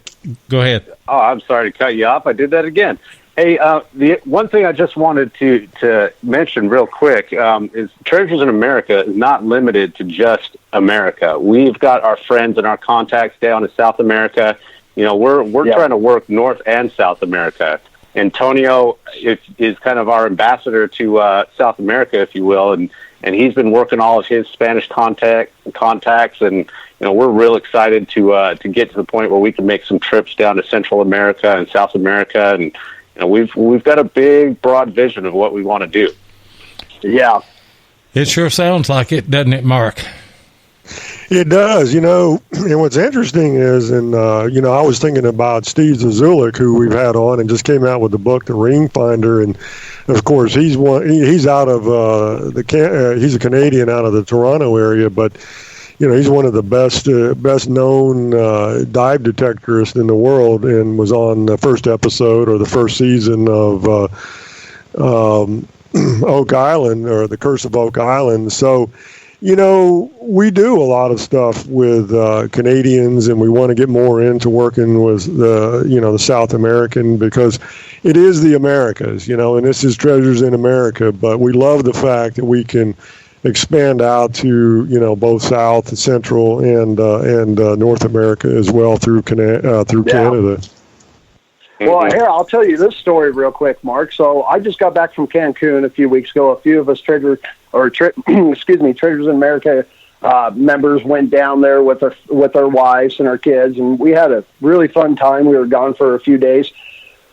Go ahead. Oh, I'm sorry to cut you off. I did that again. Hey, the one thing I just wanted to mention real quick is Treasures in America is not limited to just America. We've got our friends and our contacts down in South America. We're trying to work North and South America. Antonio is kind of our ambassador to South America, if you will, and he's been working all of his Spanish contacts, and we're real excited to get to the point where we can make some trips down to Central America and South America, and we've got a big, broad vision of what we want to do. Yeah, it sure sounds like it, doesn't it, Mark? It does, and what's interesting is, I was thinking about Steve Zazulik, who we've had on and just came out with the book, The Ring Finder, and of course he's out of he's a Canadian out of the Toronto area, but he's one of the best known dive detectorists in the world, and was on the first episode or the first season of Oak Island, or The Curse of Oak Island. So we do a lot of stuff with Canadians, and we want to get more into working with the South American, because it is the Americas, and this is Treasures in America. But we love the fact that we can expand out to both South, Central, and North America as well through Canada. Well, here, I'll tell you this story real quick, Mark. So I just got back from Cancun a few weeks ago. A few of us Treasures in America members went down there with our wives and our kids, and we had a really fun time. We were gone for a few days.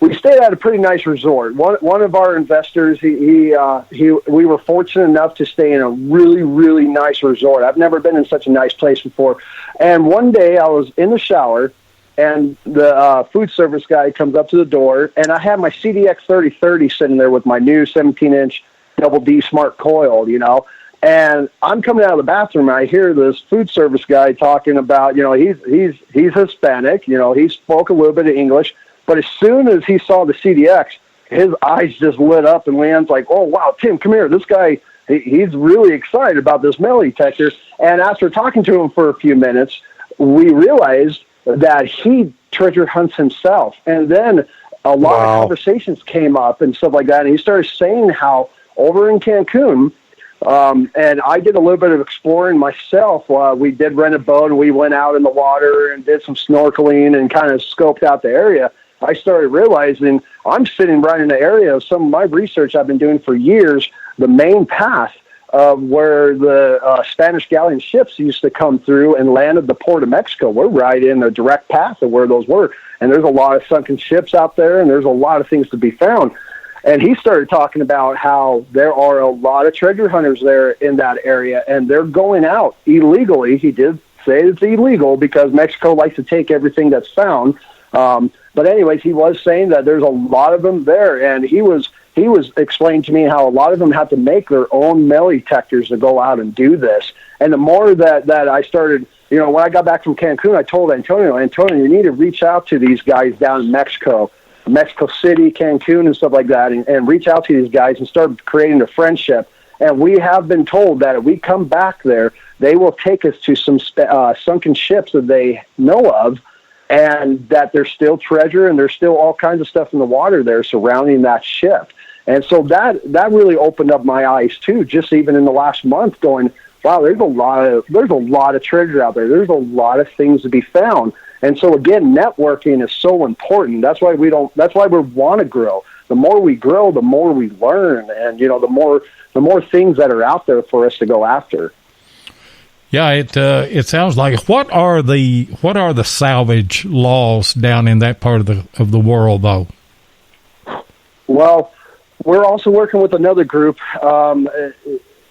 we stayed at a pretty nice resort. One of our investors, we were fortunate enough to stay in a really, really nice resort. I've never been in such a nice place before. And one day I was in the shower, and the food service guy comes up to the door, and I had my CDX 3030 sitting there with my new 17-inch double D smart coil, you know. And I'm coming out of the bathroom, and I hear this food service guy talking about, you know, he's Hispanic, you know, he spoke a little bit of English. But as soon as he saw the CDX, his eyes just lit up, and Leon's like, oh, wow, Tim, come here. This guy, he's really excited about this metal detector. And after talking to him for a few minutes, we realized that he treasure hunts himself. And then a lot of conversations came up and stuff like that. And he started saying how over in Cancun, and I did a little bit of exploring myself. We did rent a boat, and we went out in the water and did some snorkeling and kind of scoped out the area. I started realizing I'm sitting right in the area of some of my research I've been doing for years, the main path of where the Spanish galleon ships used to come through and land at the port of Mexico. We're right in the direct path of where those were. And there's a lot of sunken ships out there, and there's a lot of things to be found. And he started talking about how there are a lot of treasure hunters there in that area, and they're going out illegally. He did say it's illegal because Mexico likes to take everything that's found. But anyways, he was saying that there's a lot of them there, and he was explaining to me how a lot of them have to make their own metal detectors to go out and do this. And the more that I started, you know, when I got back from Cancun, I told Antonio, you need to reach out to these guys down in Mexico City, Cancun, and stuff like that, and reach out to these guys and start creating a friendship. And we have been told that if we come back there, they will take us to some sunken ships that they know of, and that there's still treasure and there's still all kinds of stuff in the water there surrounding that ship. And so that really opened up my eyes too, just even in the last month, going, wow, there's a lot of treasure out there. There's a lot of things to be found. And so again, networking is so important. That's why we want to grow. The more we grow, the more we learn, and you know, the more things that are out there for us to go after. Yeah, it sounds like. What are the salvage laws down in that part of the world, though? Well, we're also working with another group.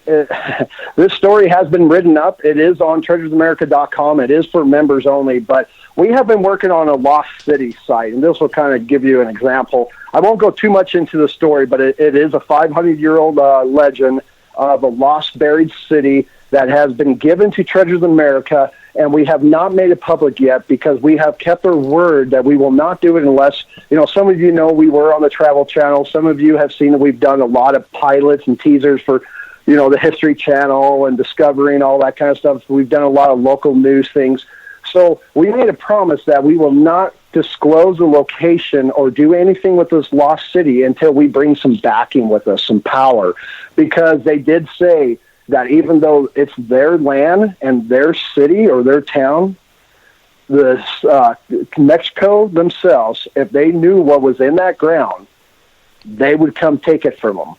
This story has been written up. It is on treasuresamerica.com. It is for members only, but we have been working on a Lost City site, and this will kind of give you an example. I won't go too much into the story, but it is a 500-year-old legend of a lost, buried city that has been given to Treasures America, and we have not made it public yet because we have kept our word that we will not do it unless, you know, some of you know we were on the Travel Channel. Some of you have seen that we've done a lot of pilots and teasers for, you know, the History Channel and Discovery and all that kind of stuff. We've done a lot of local news things. So we made a promise that we will not disclose the location or do anything with this lost city until we bring some backing with us, some power, because they did say that even though it's their land and their city or their town, the Mexico themselves, if they knew what was in that ground, they would come take it from them.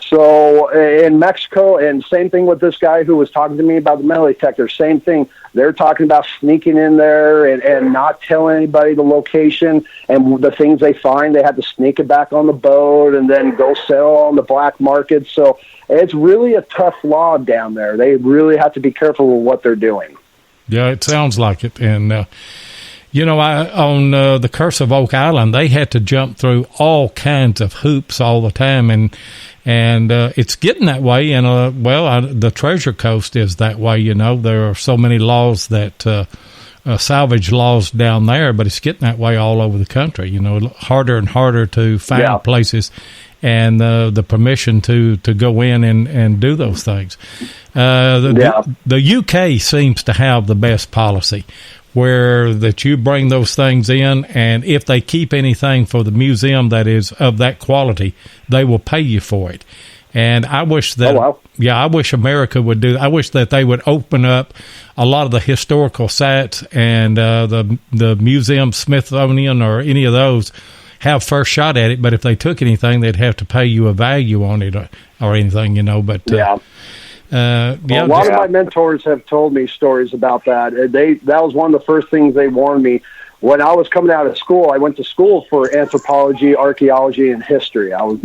So in Mexico, and same thing with this guy who was talking to me about the metal detector, same thing. They're talking about sneaking in there and not telling anybody the location, and the things they find, they have to sneak it back on the boat and then go sell on the black market. So it's really a tough law down there. They really have to be careful with what they're doing. Yeah, it sounds like it. And, you know, on the Curse of Oak Island, they had to jump through all kinds of hoops all the time, and it's getting that way. And the Treasure Coast is that way. You know, there are so many laws that salvage laws down there, but it's getting that way all over the country. You know, harder and harder to find places and the permission to go in and do those things. The UK seems to have the best policy, where that you bring those things in, and if they keep anything for the museum that is of that quality, they will pay you for it. And I wish that, I wish America would do. I wish that they would open up a lot of the historical sites, and the museum, Smithsonian, or any of those have first shot at it. But if they took anything, they'd have to pay you a value on it or anything, you know. But a lot of my mentors have told me stories about that. That was one of the first things they warned me when I was coming out of school, I went to school for anthropology, archaeology, and history. I was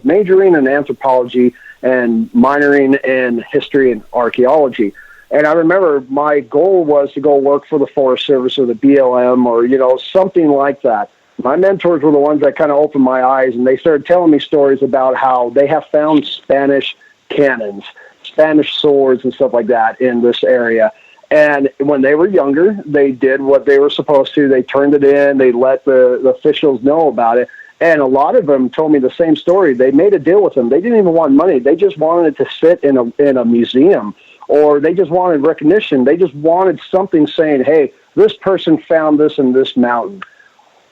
majoring in anthropology and minoring in history and archaeology. And I remember my goal was to go work for the Forest Service or the BLM or, something like that. My mentors were the ones that kind of opened my eyes, and they started telling me stories about how they have found Spanish cannons, Spanish swords, and stuff like that in this area. And when they were younger, they did what they were supposed to. They turned it in. They let the officials know about it. And a lot of them told me the same story. They made a deal with them. They didn't even want money. They just wanted to sit in a museum, or they just wanted recognition. They just wanted something saying, hey, this person found this in this mountain.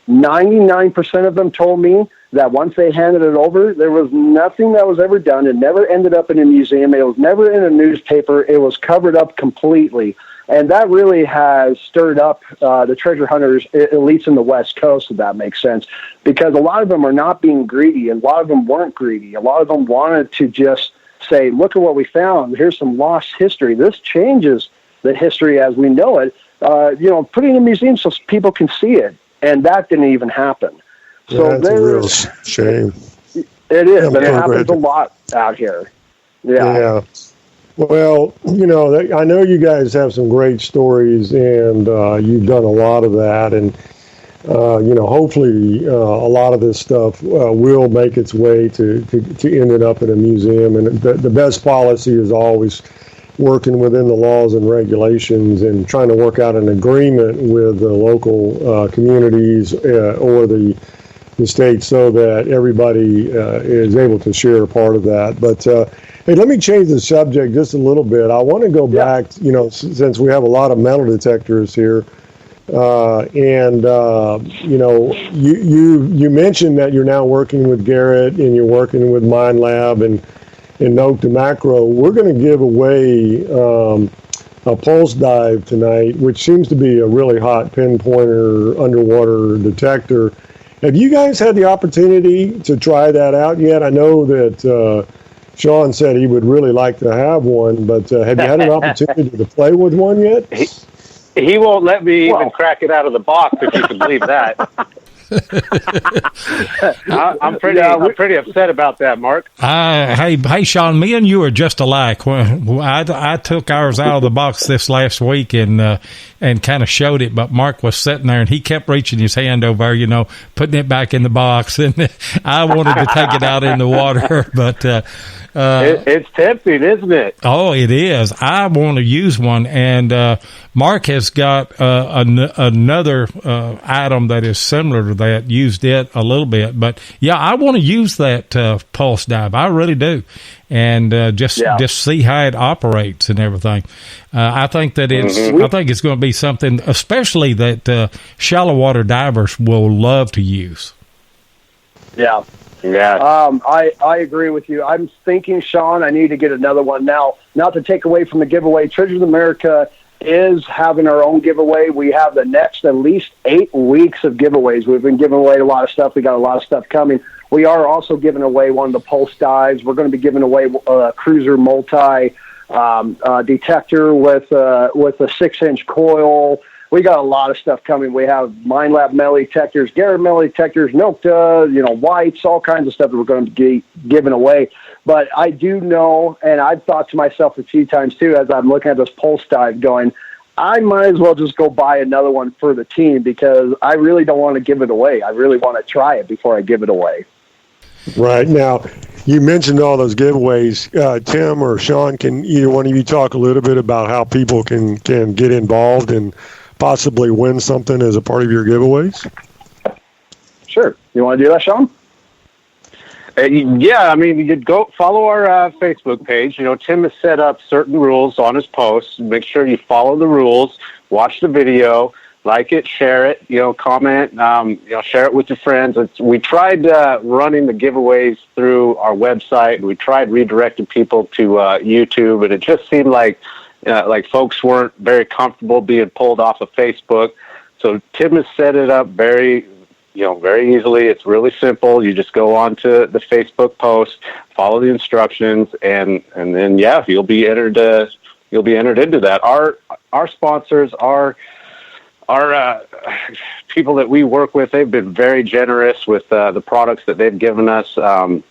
99% of them told me that once they handed it over, there was nothing that was ever done. It never ended up in a museum. It was never in a newspaper. It was covered up completely. And that really has stirred up the treasure hunters, at least in the West Coast, if that makes sense, because a lot of them are not being greedy. A lot of them weren't greedy. A lot of them wanted to just say, look at what we found. Here's some lost history. This changes the history as we know it. Put it in a museum so people can see it. And that didn't even happen. So that's a real shame. It is, and it happens a lot out here. Yeah. Well, I know you guys have some great stories, and you've done a lot of that. And, hopefully a lot of this stuff will make its way to ending up in a museum. And the best policy is always working within the laws and regulations and trying to work out an agreement with the local communities or the state so that everybody is able to share a part of that. But hey, let me change the subject just a little bit. I want to go back, since we have a lot of metal detectors here. You mentioned that you're now working with Garrett and you're working with Mind Lab and Nokta Makro. We're going to give away a PulseDive tonight, which seems to be a really hot pinpointer underwater detector. Have you guys had the opportunity to try that out yet? I know that Shaun said he would really like to have one, but have you had an opportunity to play with one yet? He won't let me even crack it out of the box, if you can believe that. I'm pretty upset about that, Mark. Hey, Shaun, me and you are just alike. I took ours out of the box this last week and kind of showed it, but Mark was sitting there and he kept reaching his hand over, putting it back in the box, and I wanted to take it out in the water, but it's tempting, isn't it? Oh, it is. I want to use one, and Mark has got another item that is similar to that. Used it a little bit, but yeah, I want to use that PulseDive. I really do, and just see how it operates and everything. I think that it's going to be something, especially that shallow water divers will love to use. Yeah. I agree with you. I'm thinking, Shaun, I need to get another one now. Not to take away from the giveaway, Treasures of America is having our own giveaway. We have the next at least 8 weeks of giveaways. We've been giving away a lot of stuff. We got a lot of stuff coming. We are also giving away one of the PulseDives. We're going to be giving away a cruiser multi detector with a 6-inch coil. We got a lot of stuff coming. We have Mind Lab metal detectors, Garrett metal detectors, Nokta, whites, all kinds of stuff that we're going to be giving away. But I do know, and I've thought to myself a few times too, as I'm looking at this PulseDive going, I might as well just go buy another one for the team because I really don't want to give it away. I really want to try it before I give it away. Right. Now, you mentioned all those giveaways. Tim or Shaun, can either one of you talk a little bit about how people can get involved and possibly win something as a part of your giveaways? Sure. You want to do that, Shaun? You go follow our Facebook page. Tim has set up certain rules on his posts. Make sure you follow the rules, watch the video, like it, share it, comment, share it with your friends. We tried running the giveaways through our website. We tried redirecting people to YouTube, and it just seemed like folks weren't very comfortable being pulled off of Facebook. So Tim has set it up very easily. It's really simple. You just go on to the Facebook post, follow the instructions, and then you'll be entered into that. Our sponsors are Our people that we work with, they've been very generous with the products that they've given us.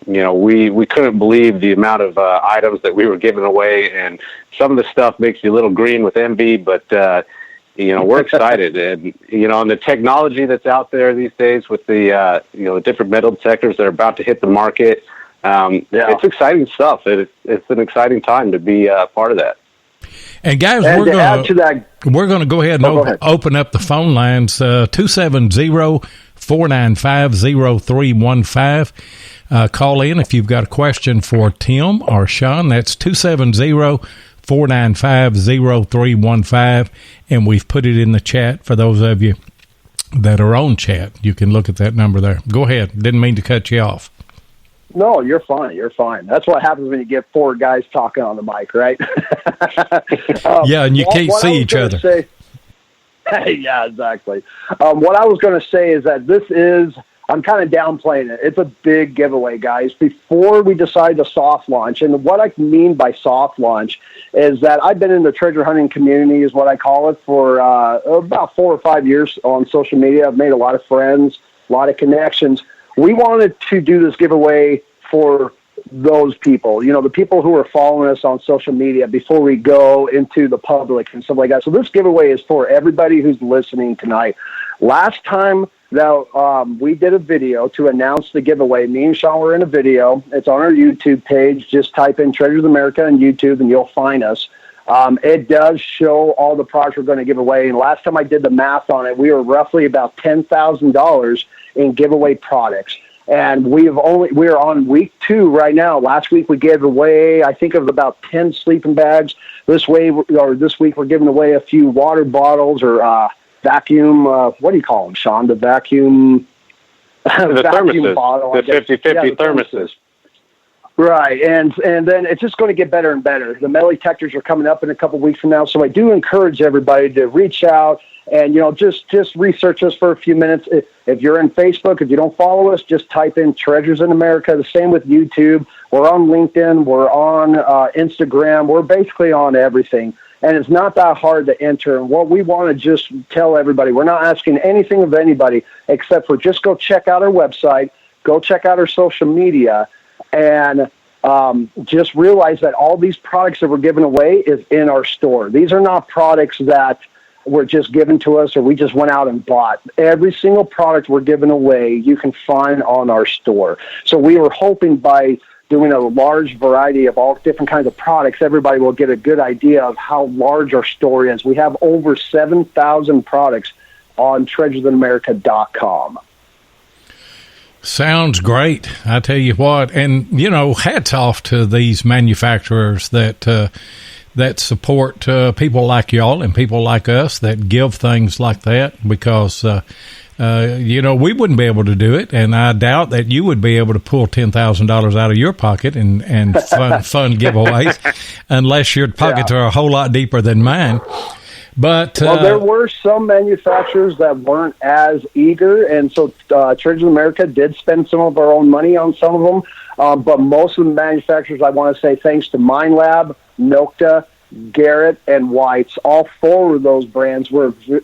We couldn't believe the amount of items that we were giving away, and some of the stuff makes you a little green with envy, but we're excited. And and the technology that's out there these days with the different metal detectors that are about to hit the market, it's exciting stuff. It's an exciting time to be part of that. And guys, we're going to go ahead and open up the phone lines, 270-495-0315. Call in if you've got a question for Tim or Shaun. That's 270-495-0315. And we've put it in the chat for those of you that are on chat. You can look at that number there. Go ahead. Didn't mean to cut you off. No, you're fine. You're fine. That's what happens when you get four guys talking on the mic, right? Yeah, and you can't see each other. Yeah, exactly. What I was going to say is that I'm kind of downplaying it. It's a big giveaway, guys. Before we decide to soft launch, and what I mean by soft launch is that I've been in the treasure hunting community, is what I call it, for about 4 or 5 years on social media. I've made a lot of friends, a lot of connections. We wanted to do this giveaway for those people, the people who are following us on social media before we go into the public and stuff like that. So this giveaway is for everybody who's listening tonight. Last time that we did a video to announce the giveaway, me and Shaun were in a video. It's on our YouTube page. Just type in Treasures of America on YouTube and you'll find us. It does show all the products we're going to give away. And last time I did the math on it, we were roughly about $10,000 in giveaway products. And we are on week 2 right now. Last week we gave away, I think, of about 10 sleeping bags. This week we're giving away a few water bottles or vacuum. What do you call them, Shaun? The vacuum. The vacuum thermoses, bottle. the 50-50 thermoses. Right, and then it's just going to get better and better. The metal detectors are coming up in a couple weeks from now, so I do encourage everybody to reach out and just research us for a few minutes. If you're in Facebook, if you don't follow us, just type in Treasures in America. The same with YouTube. We're on LinkedIn. We're on Instagram. We're basically on everything, and it's not that hard to enter. And what we want to just tell everybody, we're not asking anything of anybody except for just go check out our website, go check out our social media, and just realize that all these products that we're giving away is in our store. These are not products that were just given to us or we just went out and bought. Every single product we're giving away, you can find on our store. So we were hoping by doing a large variety of all different kinds of products, everybody will get a good idea of how large our store is. We have over 7,000 products on treasuresinamerica.com. Sounds great. I tell you what, and hats off to these manufacturers that support people like y'all and people like us that give things like that, because we wouldn't be able to do it, and I doubt that you would be able to pull $10,000 out of your pocket and fun giveaways unless your pockets are a whole lot deeper than mine. But there were some manufacturers that weren't as eager, and so Treasures of America did spend some of our own money on some of them. But most of the manufacturers, I want to say thanks to MindLab, Nokta, Garrett, and White's, all 4 of those brands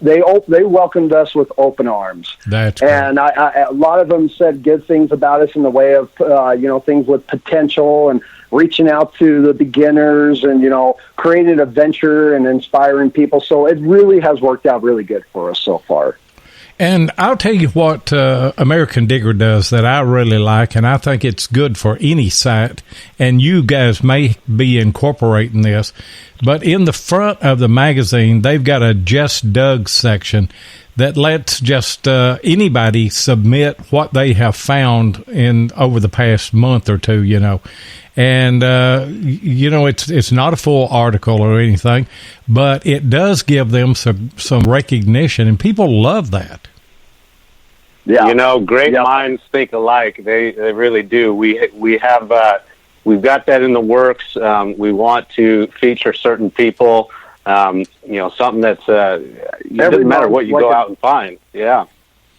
they welcomed us with open arms. That's and a lot of them said good things about us in the way of things with potential and reaching out to the beginners and creating adventure and inspiring people. So it really has worked out really good for us so far. And I'll tell you what American Digger does that I really like, and I think it's good for any site, and you guys may be incorporating this, but in the front of the magazine, they've got a Just Dug section that lets just anybody submit what they have found over the past month or two, And, it's not a full article or anything, but it does give them some recognition, and people love that. Yeah. Great minds think alike. They really do. We have, we've got that in the works. We want to feature certain people, something that's, it doesn't matter what you go out and find. Yeah.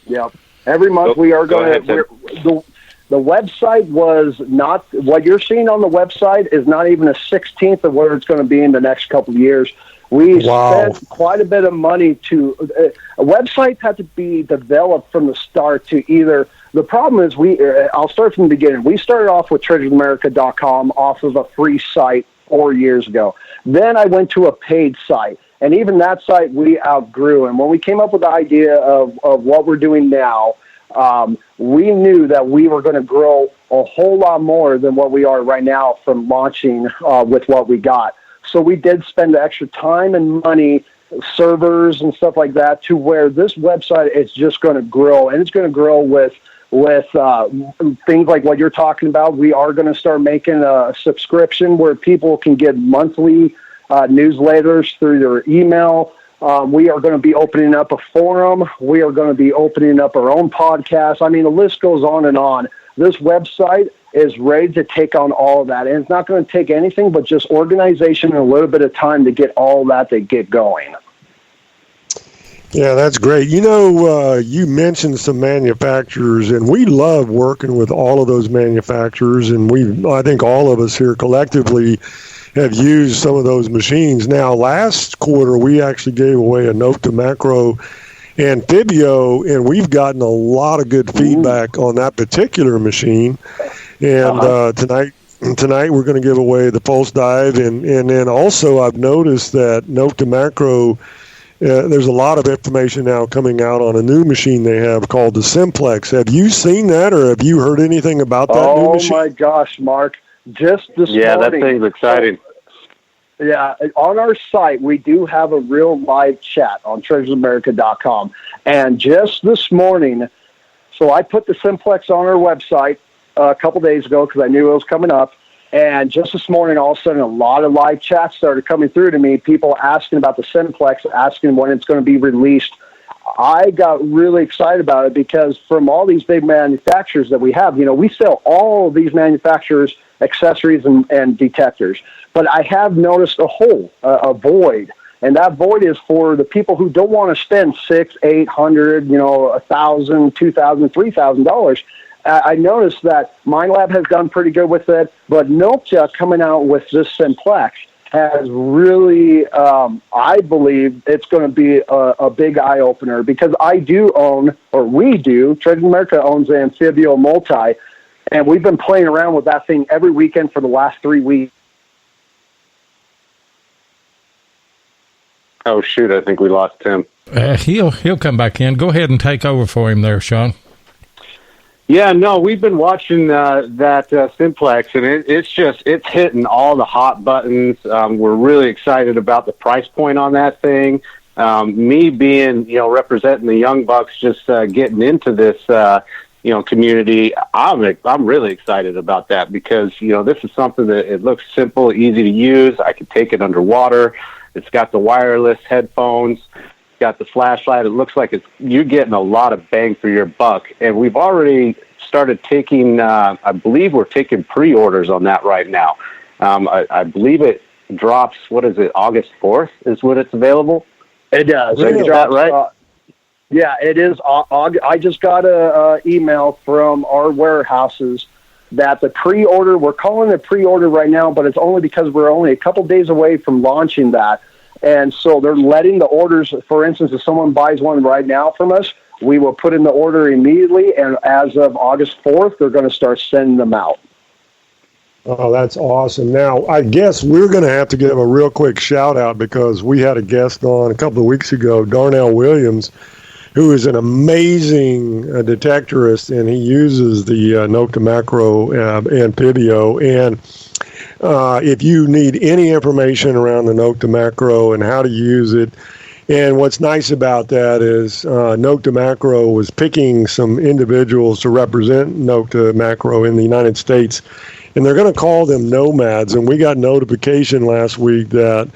Yeah. Every month we are going to, the website was not, what you're seeing on the website is not even a 16th of where it's going to be in the next couple of years. We spent quite a bit of money to websites had to be developed from the start to either. The problem is I'll start from the beginning. We started off with treasureamerica.com off of a free site 4 years ago. Then I went to a paid site, and even that site we outgrew. And when we came up with the idea of what we're doing now, we knew that we were going to grow a whole lot more than what we are right now from launching with what we got. So we did spend the extra time and money, servers and stuff like that, to where this website is just going to grow, and it's going to grow with things like what you're talking about. We are going to start making a subscription where people can get monthly newsletters through their email. We are going to be opening up a forum. We are going to be opening up our own podcast. I mean, the list goes on and on. This website is ready to take on all of that. And it's not going to take anything but just organization and a little bit of time to get all that to get going. Yeah, that's great. You know, you mentioned some manufacturers, and we love working with all of those manufacturers, and I think all of us here collectively have used some of those machines. Now, last quarter, we actually gave away a Nokta Makro Amphibio, and we've gotten a lot of good feedback on that particular machine. And tonight we're going to give away the PulseDive, and then also I've noticed that Nokta Makro, there's a lot of information now coming out on a new machine they have called the Simplex. Have you seen that, or have you heard anything about that new machine? Oh my gosh, Mark! Just this morning. Yeah, that thing's exciting. Yeah, on our site, we do have a real live chat on treasureamerica.com. And just this morning, so I put the Simplex on our website a couple days ago because I knew it was coming up. And just this morning, all of a sudden, a lot of live chats started coming through to me, people asking about the Simplex, asking when it's going to be released. I got really excited about it because from all these big manufacturers that we have, you know, we sell all of these manufacturers accessories and detectors. But I have noticed a void, and that void is for the people who don't want to spend $600, $800, $1,000, $2,000, $3,000. I noticed that MindLab has done pretty good with it, but Nokta coming out with this Simplex has really, I believe it's going to be a big eye-opener because we do, Treasure America owns the Amphibio Multi, and we've been playing around with that thing every weekend for the last 3 weeks. Oh, shoot, I think we lost Tim. He'll come back in. Go ahead and take over for him there, Shaun. Yeah, no, we've been watching that Simplex, and it's hitting all the hot buttons. We're really excited about the price point on that thing. Me being, representing the young bucks, just getting into this, community, I'm really excited about that because, this is something that it looks simple, easy to use. I can take it underwater. It's got the wireless headphones. Got the flashlight. It looks like you're getting a lot of bang for your buck. And we've already started taking, I believe we're taking pre-orders on that right now. I believe it drops, August 4th is when it's available? It does. Is that right? Yeah, it is. I just got an email from our warehouses that the pre-order, we're calling it pre-order right now, but it's only because we're only a couple days away from launching that. And so they're letting the orders, for instance, if someone buys one right now from us, we will put in the order immediately. And as of August 4th, they're going to start sending them out. Oh, that's awesome. Now, I guess we're going to have to give a real quick shout out because we had a guest on a couple of weeks ago, Darnell Williams, who is an amazing detectorist, and he uses the Nokta Makro Amphibio. And if you need any information around the Nokta Makro and how to use it, and what's nice about that is Nokta Makro was picking some individuals to represent Nokta Makro in the United States, and they're going to call them nomads. And we got notification last week that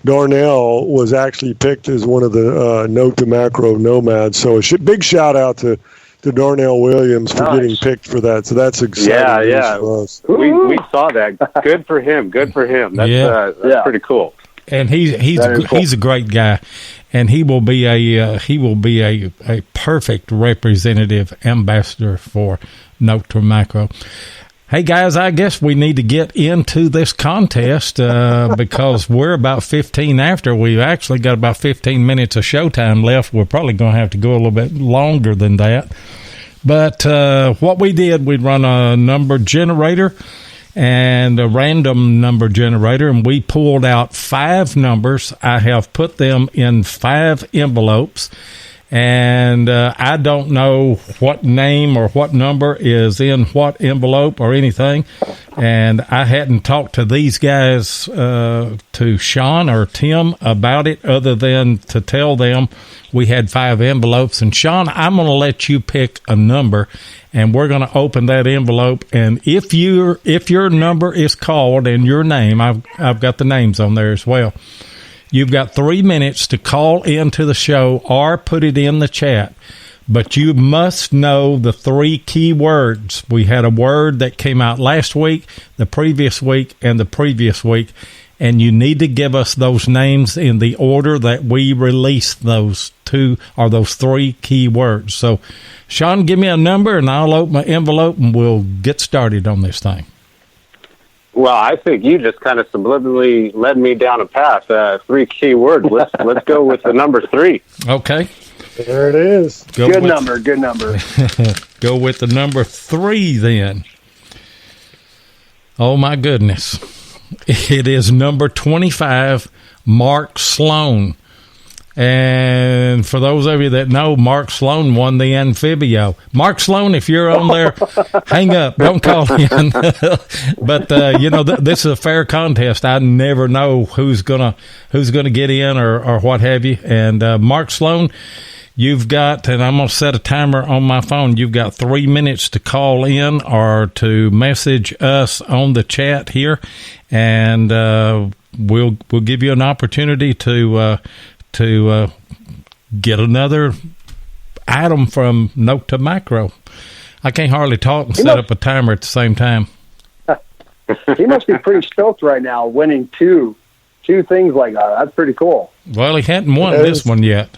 Darnell was actually picked as one of the Nokta Makro nomads. So a big shout out to Darnell Williams for getting picked for that. So that's exciting news for us. We saw that. Good for him. That's pretty cool. And he's a great guy, and he will be a perfect representative ambassador for Nokta Makro. Hey, guys, I guess we need to get into this contest because we're about 15 after. We've actually got about 15 minutes of showtime left. We're probably going to have to go a little bit longer than that. But what we did, we'd run a number generator and a random number generator, and we pulled out 5 numbers. I have put them in 5 envelopes. And I don't know what name or what number is in what envelope or anything. And I hadn't talked to these guys, to Shaun or Tim about it, other than to tell them we had 5 envelopes. And Shaun, I'm going to let you pick a number, and we're going to open that envelope. And if your number is called and your name, I've got the names on there as well. You've got 3 minutes to call into the show or put it in the chat, but you must know the 3 key words. We had a word that came out last week, the previous week, and the previous week, and you need to give us those names in the order that we released those 2 or those 3 key words. So, Shaun, give me a number, and I'll open my envelope, and we'll get started on this thing. Well, I think you just kind of subliminally led me down a path. 3 key words. Let's go with the number 3. Okay. There it is. Good number. Go with the number 3 then. Oh, my goodness. It is number 25, Mark Sloan. And for those of you that know, Mark Sloan won the Amphibio. Mark Sloan, if you're on there, hang up. Don't call in. But, this is a fair contest. I never know who's gonna get in or what have you. And Mark Sloan, you've got, and I'm going to set a timer on my phone, you've got 3 minutes to call in or to message us on the chat here. And we'll give you an opportunity to get another item from Nokta Makro. I can't hardly talk and set up a timer at the same time. He must be pretty stoked right now, winning two things like that. That's pretty cool. Well, he hadn't won this one yet.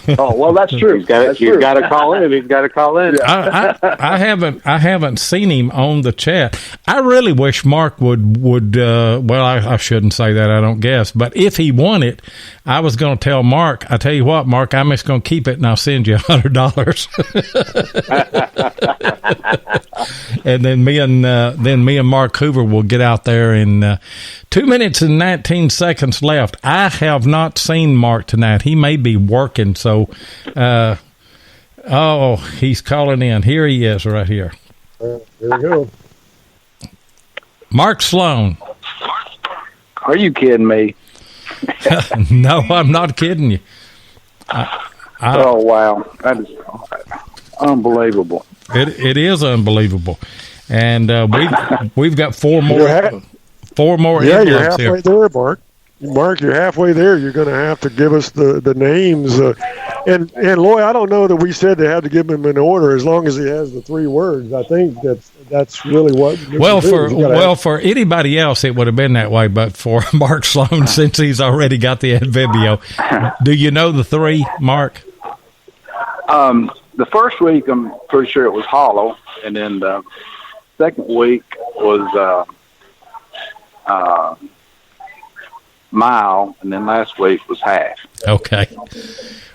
Oh, well, that's true. He's got to call in. He's got to call in. I haven't seen him on the chat. I really wish Mark would. Well, I shouldn't say that. I don't guess. But if he won it, I was going to tell Mark. I tell you what, Mark, I'm just going to keep it and I'll send you $100. And then me and Mark Hoover will get out there in 2 minutes and 19 seconds left. I have not seen Mark tonight. He may be working. So, he's calling in. Here he is right here. There we go. Mark Sloan. Are you kidding me? No, I'm not kidding you. Oh, wow. That is unbelievable. It is unbelievable. And we've got 4 more. Yeah, you're halfway there, Mark. Mark, you're halfway there. You're going to have to give us the names. And Loy, I don't know that we said they had to give him in order as long as he has the 3 words. I think that's really what. For anybody else, it would have been that way. But for Mark Sloan, since he's already got the Amphibio, do you know the 3, Mark? The first week, I'm pretty sure it was hollow, and then the second week was mile, and then last week was half. Okay.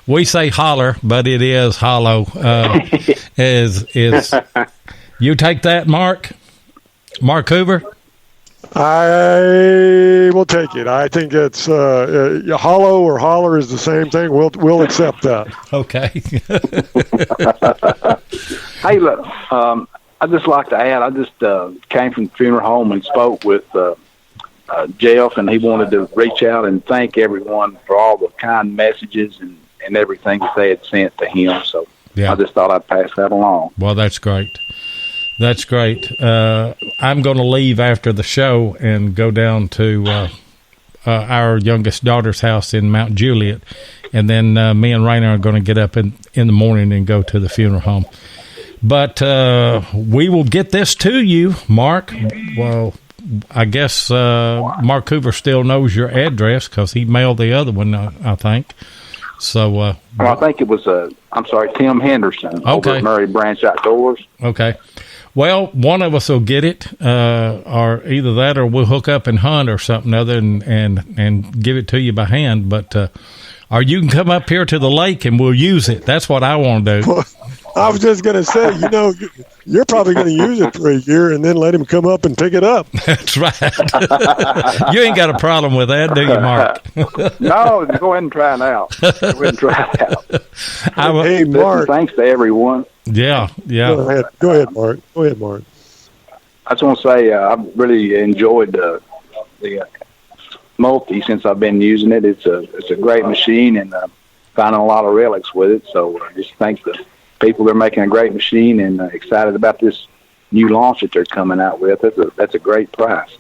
We say holler, but it is hollow. Is you take that, Mark? Mark Hoover? I will take it. I think it's hollow or holler is the same thing. We'll accept that. Okay. Hey, look, I'd just like to add, I just came from the funeral home and spoke with Jeff, and he wanted to reach out and thank everyone for all the kind messages and everything that they had sent to him. So I just thought I'd pass that along. Well, that's great. That's great. I'm going to leave after the show and go down to our youngest daughter's house in Mount Juliet, and then me and Raina are going to get up in the morning and go to the funeral home. But we will get this to you, Mark. Well, I guess Mark Hoover still knows your address because he mailed the other one, I think. So, I think it was Tim Henderson over at Murray Branch Outdoors. Okay. Well, one of us will get it, or either that or we'll hook up and hunt or something other and give it to you by hand. But or you can come up here to the lake and we'll use it. That's what I want to do. Well, I was just going to say, you're probably going to use it for a year and then let him come up and pick it up. That's right. You ain't got a problem with that, do you, Mark? No, go ahead and try it out. Go ahead and try it out. Hey, Mark. Thanks to everyone. Yeah. Go ahead, Mark. I just want to say I've really enjoyed the multi since I've been using it. It's a great machine, and finding a lot of relics with it. So just thanks to people that are making a great machine, and excited about this new launch that they're coming out with. That's a great price.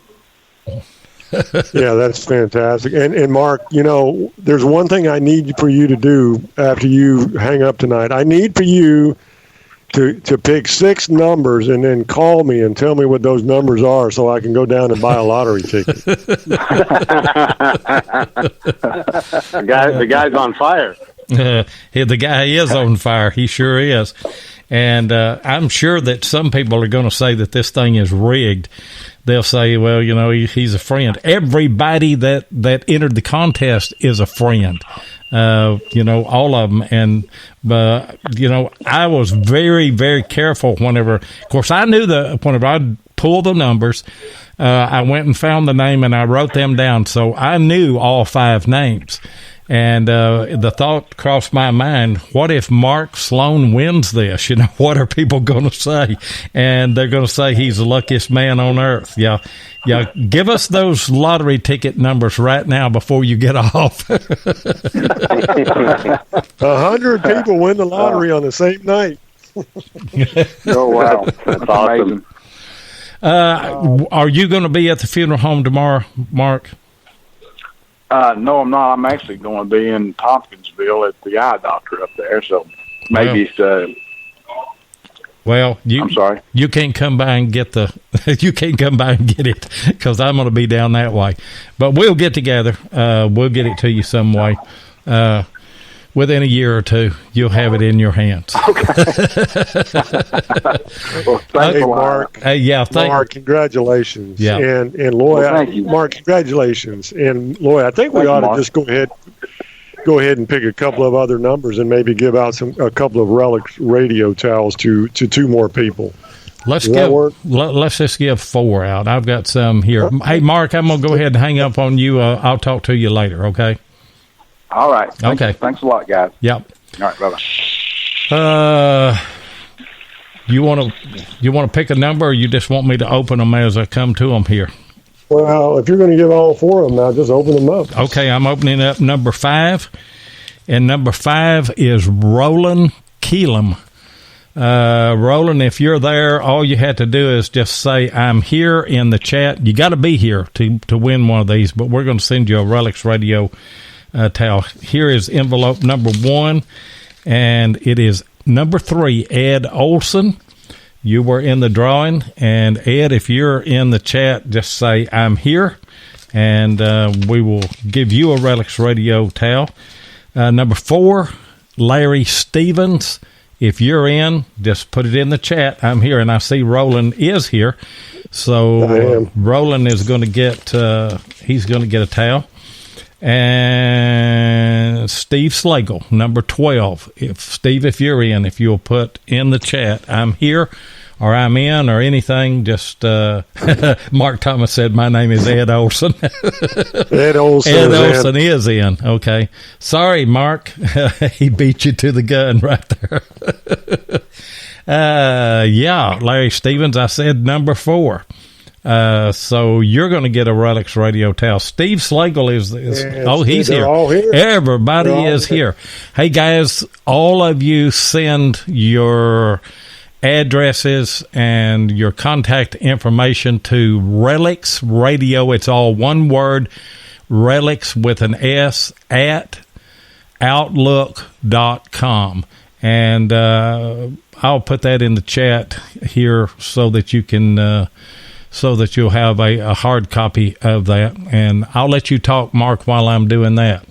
Yeah, that's fantastic. And Mark, there's one thing I need for you to do after you hang up tonight. I need for you to pick 6 numbers and then call me and tell me what those numbers are so I can go down and buy a lottery ticket. The guy's on fire. The guy is on fire. He sure is. And I'm sure that some people are going to say that this thing is rigged. They'll say, well, he's a friend. Everybody that entered the contest is a friend. All of them. And, I was very, very careful whenever, of course, I knew whenever I'd pull the numbers, I went and found the name and I wrote them down. So I knew all 5 names. And the thought crossed my mind, what if Mark Sloan wins this? What are people going to say? And they're going to say he's the luckiest man on earth. Yeah. Give us those lottery ticket numbers right now before you get off. 100 people win the lottery on the same night. Oh, wow. That's awesome. Are you going to be at the funeral home tomorrow, Mark? No, I'm not. I'm actually going to be in Tompkinsville at the eye doctor up there. So maybe I'm sorry. You can't come by and get you can't come by and get it because I'm going to be down that way. But we'll get together. We'll get it to you some way. Within a year or two, you'll have it in your hands. Okay. Well, thanks, Mark. Mark, congratulations. Yeah. And Loy, thank you. Mark, congratulations. And Loy, I think we ought to just go ahead and pick a couple of other numbers and maybe give out a couple of Relics Radio towels to 2 more people. Let's just give 4 out. I've got some here. Okay. Hey, Mark, I'm going to go ahead and hang up on you. I'll talk to you later, okay? All right. Thanks a lot, guys. Yep. All right, bye-bye. You want to pick a number, or you just want me to open them as I come to them here? Well, if you're going to give all 4 of them now, just open them up. Okay, I'm opening up number 5, and number 5 is Roland Keelam. Roland, if you're there, all you have to do is just say, I'm here in the chat. You got to be here to win one of these, but we're going to send you a Relics Radio towel. Here is envelope number 1, and it is number 3, Ed Olson. You were in the drawing, and Ed, if you're in the chat, just say, I'm here, and we will give you a Relics Radio towel. Number 4, Larry Stevens. If you're in, just put it in the chat. I'm here, and I see Roland is here. So Roland is going to get he's going to get a towel. And Steve Slagle, number 12. If you're in, if you'll put in the chat, I'm here, or I'm in, or anything, just Mark Thomas said my name is Ed Olson. Ed Olson is in. Okay. Sorry, Mark. He beat you to the gun right there. Larry Stevens, I said number 4. So you're going to get a Relics Radio towel. Steve Slagle is he's here. All here. Everybody is here. Hey, guys, all of you send your addresses and your contact information to Relics Radio. It's all one word, Relics with an S, at outlook.com. And I'll put that in the chat here so that you can so that you'll have a hard copy of that. And I'll let you talk, Mark, while I'm doing that.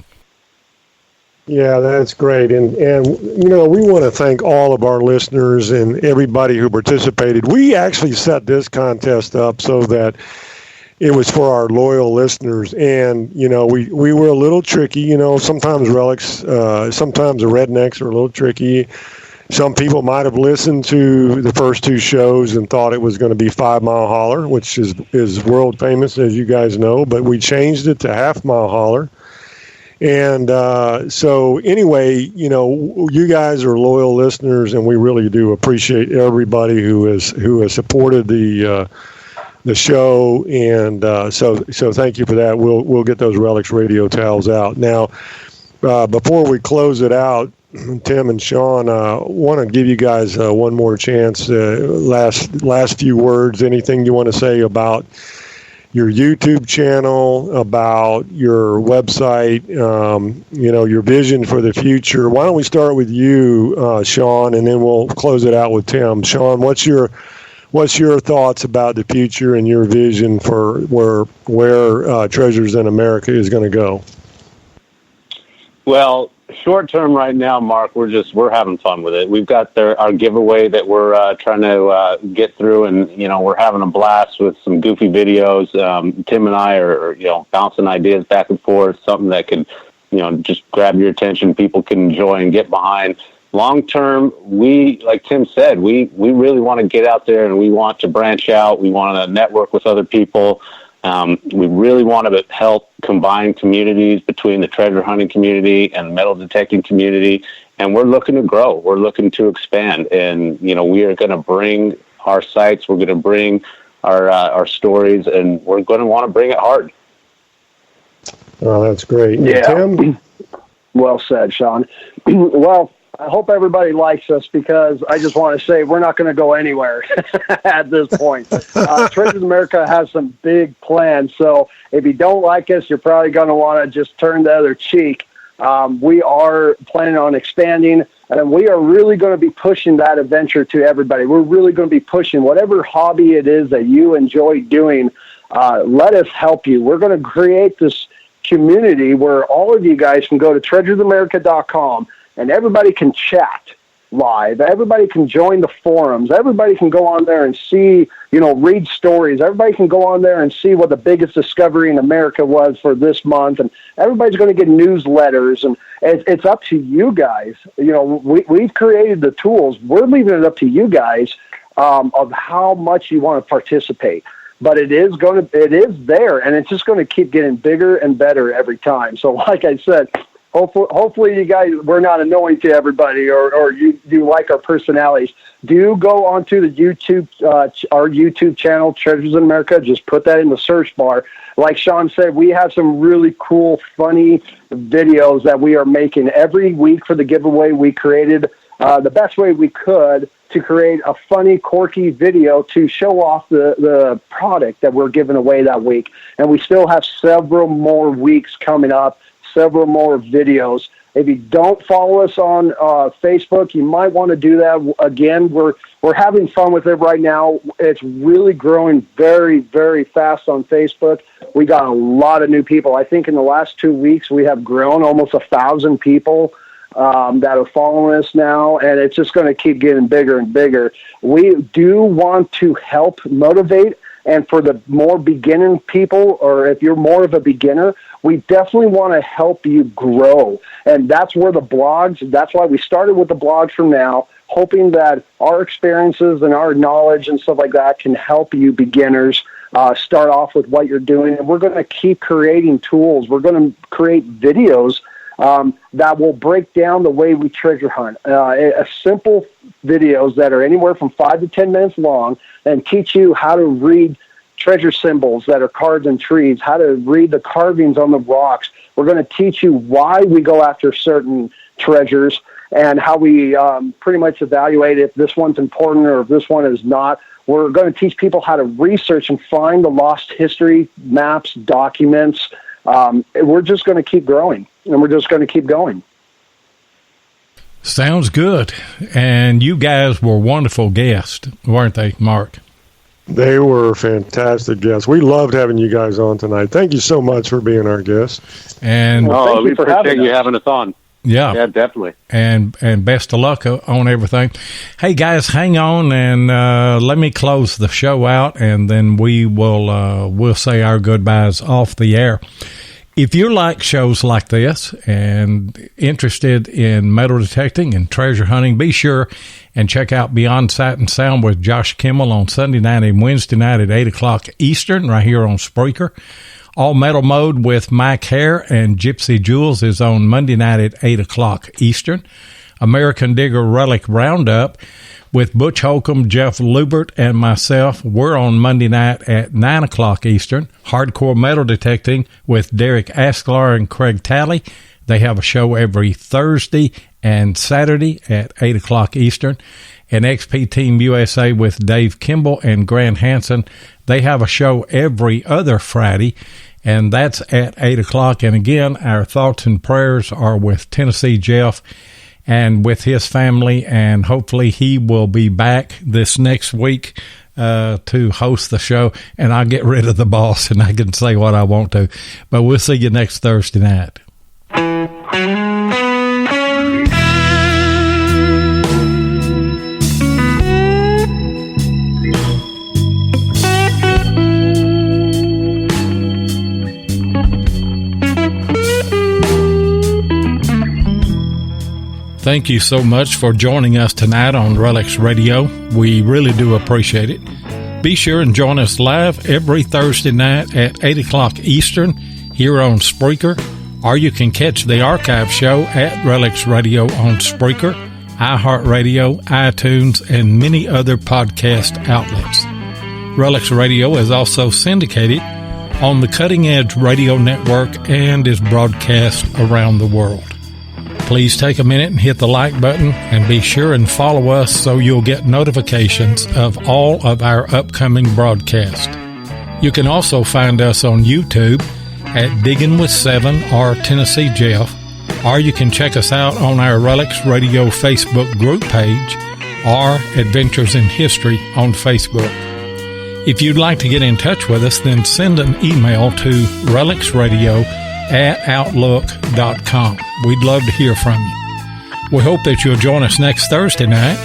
Yeah, that's great. And you know, we want to thank all of our listeners and everybody who participated. We actually set this contest up so that it was for our loyal listeners. And, you know, we were a little tricky. You know, sometimes relics, sometimes the rednecks are a little tricky. Some people might have listened to the first two shows and thought it was going to be 5 Mile Holler, which is world famous, as you guys know, but we changed it to Half Mile Holler. And so anyway, you know, you guys are loyal listeners, and we really do appreciate everybody who has supported the show. And so thank you for that. We'll get those Relics Radio towels out now. Before we close it out, Tim and Shaun, want to give you guys one more chance. Last few words. Anything you want to say about your YouTube channel, about your website, you know, your vision for the future? Why don't we start with you, Shaun, and then we'll close it out with Tim. Shaun, what's your thoughts about the future and your vision for where Treasures in America is going to go? Well, short term right now, Mark, we're having fun with it. We've got our giveaway that we're trying to get through, and you know, we're having a blast with some goofy videos. Tim and I are you know, bouncing ideas back and forth, something that could, you know, just grab your attention, people can enjoy and get behind. Long term, we, like Tim said, we really want to get out there and we want to branch out. We want to network with other people. We really want to help combine communities between the treasure hunting community and the metal detecting community. And we're looking to grow. We're looking to expand. And, you know, we are going to bring our sites. We're going to bring our stories, and we're going to want to bring it hard. Oh, that's great. Yeah. Tim? Well said, Shaun. Well, I hope everybody likes us, because I just want to say we're not going to go anywhere at this point. Treasures America has some big plans, so if you don't like us, you're probably going to want to just turn the other cheek. We are planning on expanding, and we are really going to be pushing that adventure to everybody. We're really going to be pushing whatever hobby it is that you enjoy doing. Let us help you. We're going to create this community where all of you guys can go to treasuresamerica.com, and everybody can chat live. Everybody can join the forums. Everybody can go on there and see, you know, read stories. Everybody can go on there and see what the biggest discovery in America was for this month. And everybody's going to get newsletters. And it's up to you guys. You know, we've created the tools. We're leaving it up to you guys of how much you want to participate. But it is there, and it's just going to keep getting bigger and better every time. So like I said, hopefully you guys, we're not annoying to everybody, or you like our personalities. Do go onto the YouTube, our YouTube channel, Treasures in America. Just put that in the search bar. Like Shaun said, we have some really cool, funny videos that we are making every week for the giveaway. We created the best way we could to create a funny, quirky video to show off the product that we're giving away that week. And we still have several more weeks coming up, several more videos. If you don't follow us on Facebook, you might want to do that. Again, we're having fun with it right now. It's really growing very, very fast on Facebook. We got a lot of new people. I think in the last 2 weeks, we have grown almost 1,000 people that are following us now, and it's just going to keep getting bigger and bigger. We do want to help motivate, and for the more beginning people, or if you're more of a beginner, we definitely want to help you grow. And that's where the blogs, that's why we started with the blogs from now, hoping that our experiences and our knowledge and stuff like that can help you beginners start off with what you're doing. And we're going to keep creating tools. We're going to create videos that will break down the way we treasure hunt. Simple videos that are anywhere from 5 to 10 minutes long, and teach you how to read treasure symbols that are carved in trees, how to read the carvings on the rocks. We're going to teach you why we go after certain treasures, and how we pretty much evaluate if this one's important or if this one is not. We're going to teach people how to research and find the lost history, maps, documents. We're just going to keep growing, and we're just going to keep going. Sounds good. And you guys were wonderful guests, weren't they, Mark? They were fantastic guests. We loved having you guys on tonight. Thank you so much for being our guest. And we appreciate you having us on. Yeah, definitely. And best of luck on everything. Hey, guys, hang on, and let me close the show out, and then we'll say our goodbyes off the air. If you like shows like this and interested in metal detecting and treasure hunting, be sure and check out Beyond Sight and Sound with Josh Kimmel on Sunday night and Wednesday night at 8 o'clock Eastern right here on Spreaker. All Metal Mode with Mike Hare and Gypsy Jules is on Monday night at 8 o'clock Eastern. American Digger Relic Roundup with Butch Holcomb, Jeff Lubert, and myself. We're on Monday night at 9 o'clock Eastern. Hardcore Metal Detecting with Derek Asklar and Craig Talley. They have a show every Thursday and Saturday at 8 o'clock Eastern. And XP Team USA with Dave Kimball and Grant Hansen. They have a show every other Friday, and that's at 8 o'clock. And again, our thoughts and prayers are with Tennessee Jeff and with his family, and hopefully he will be back this next week to host the show, and I'll get rid of the boss and I can say what I want to. But we'll see you next Thursday night. Thank you so much for joining us tonight on Relics Radio. We really do appreciate it. Be sure and join us live every Thursday night at 8 o'clock Eastern here on Spreaker, or you can catch the archive show at Relics Radio on Spreaker, iHeartRadio, iTunes, and many other podcast outlets. Relics Radio is also syndicated on the Cutting Edge Radio Network and is broadcast around the world. Please take a minute and hit the like button, and be sure and follow us so you'll get notifications of all of our upcoming broadcasts. You can also find us on YouTube at Diggin' with 7 or Tennessee Jeff, or you can check us out on our Relics Radio Facebook group page or Adventures in History on Facebook. If you'd like to get in touch with us, then send an email to relicsradio@outlook.com. We'd love to hear from you. We hope that you'll join us next Thursday night,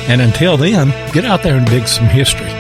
and until then, get out there and dig some history.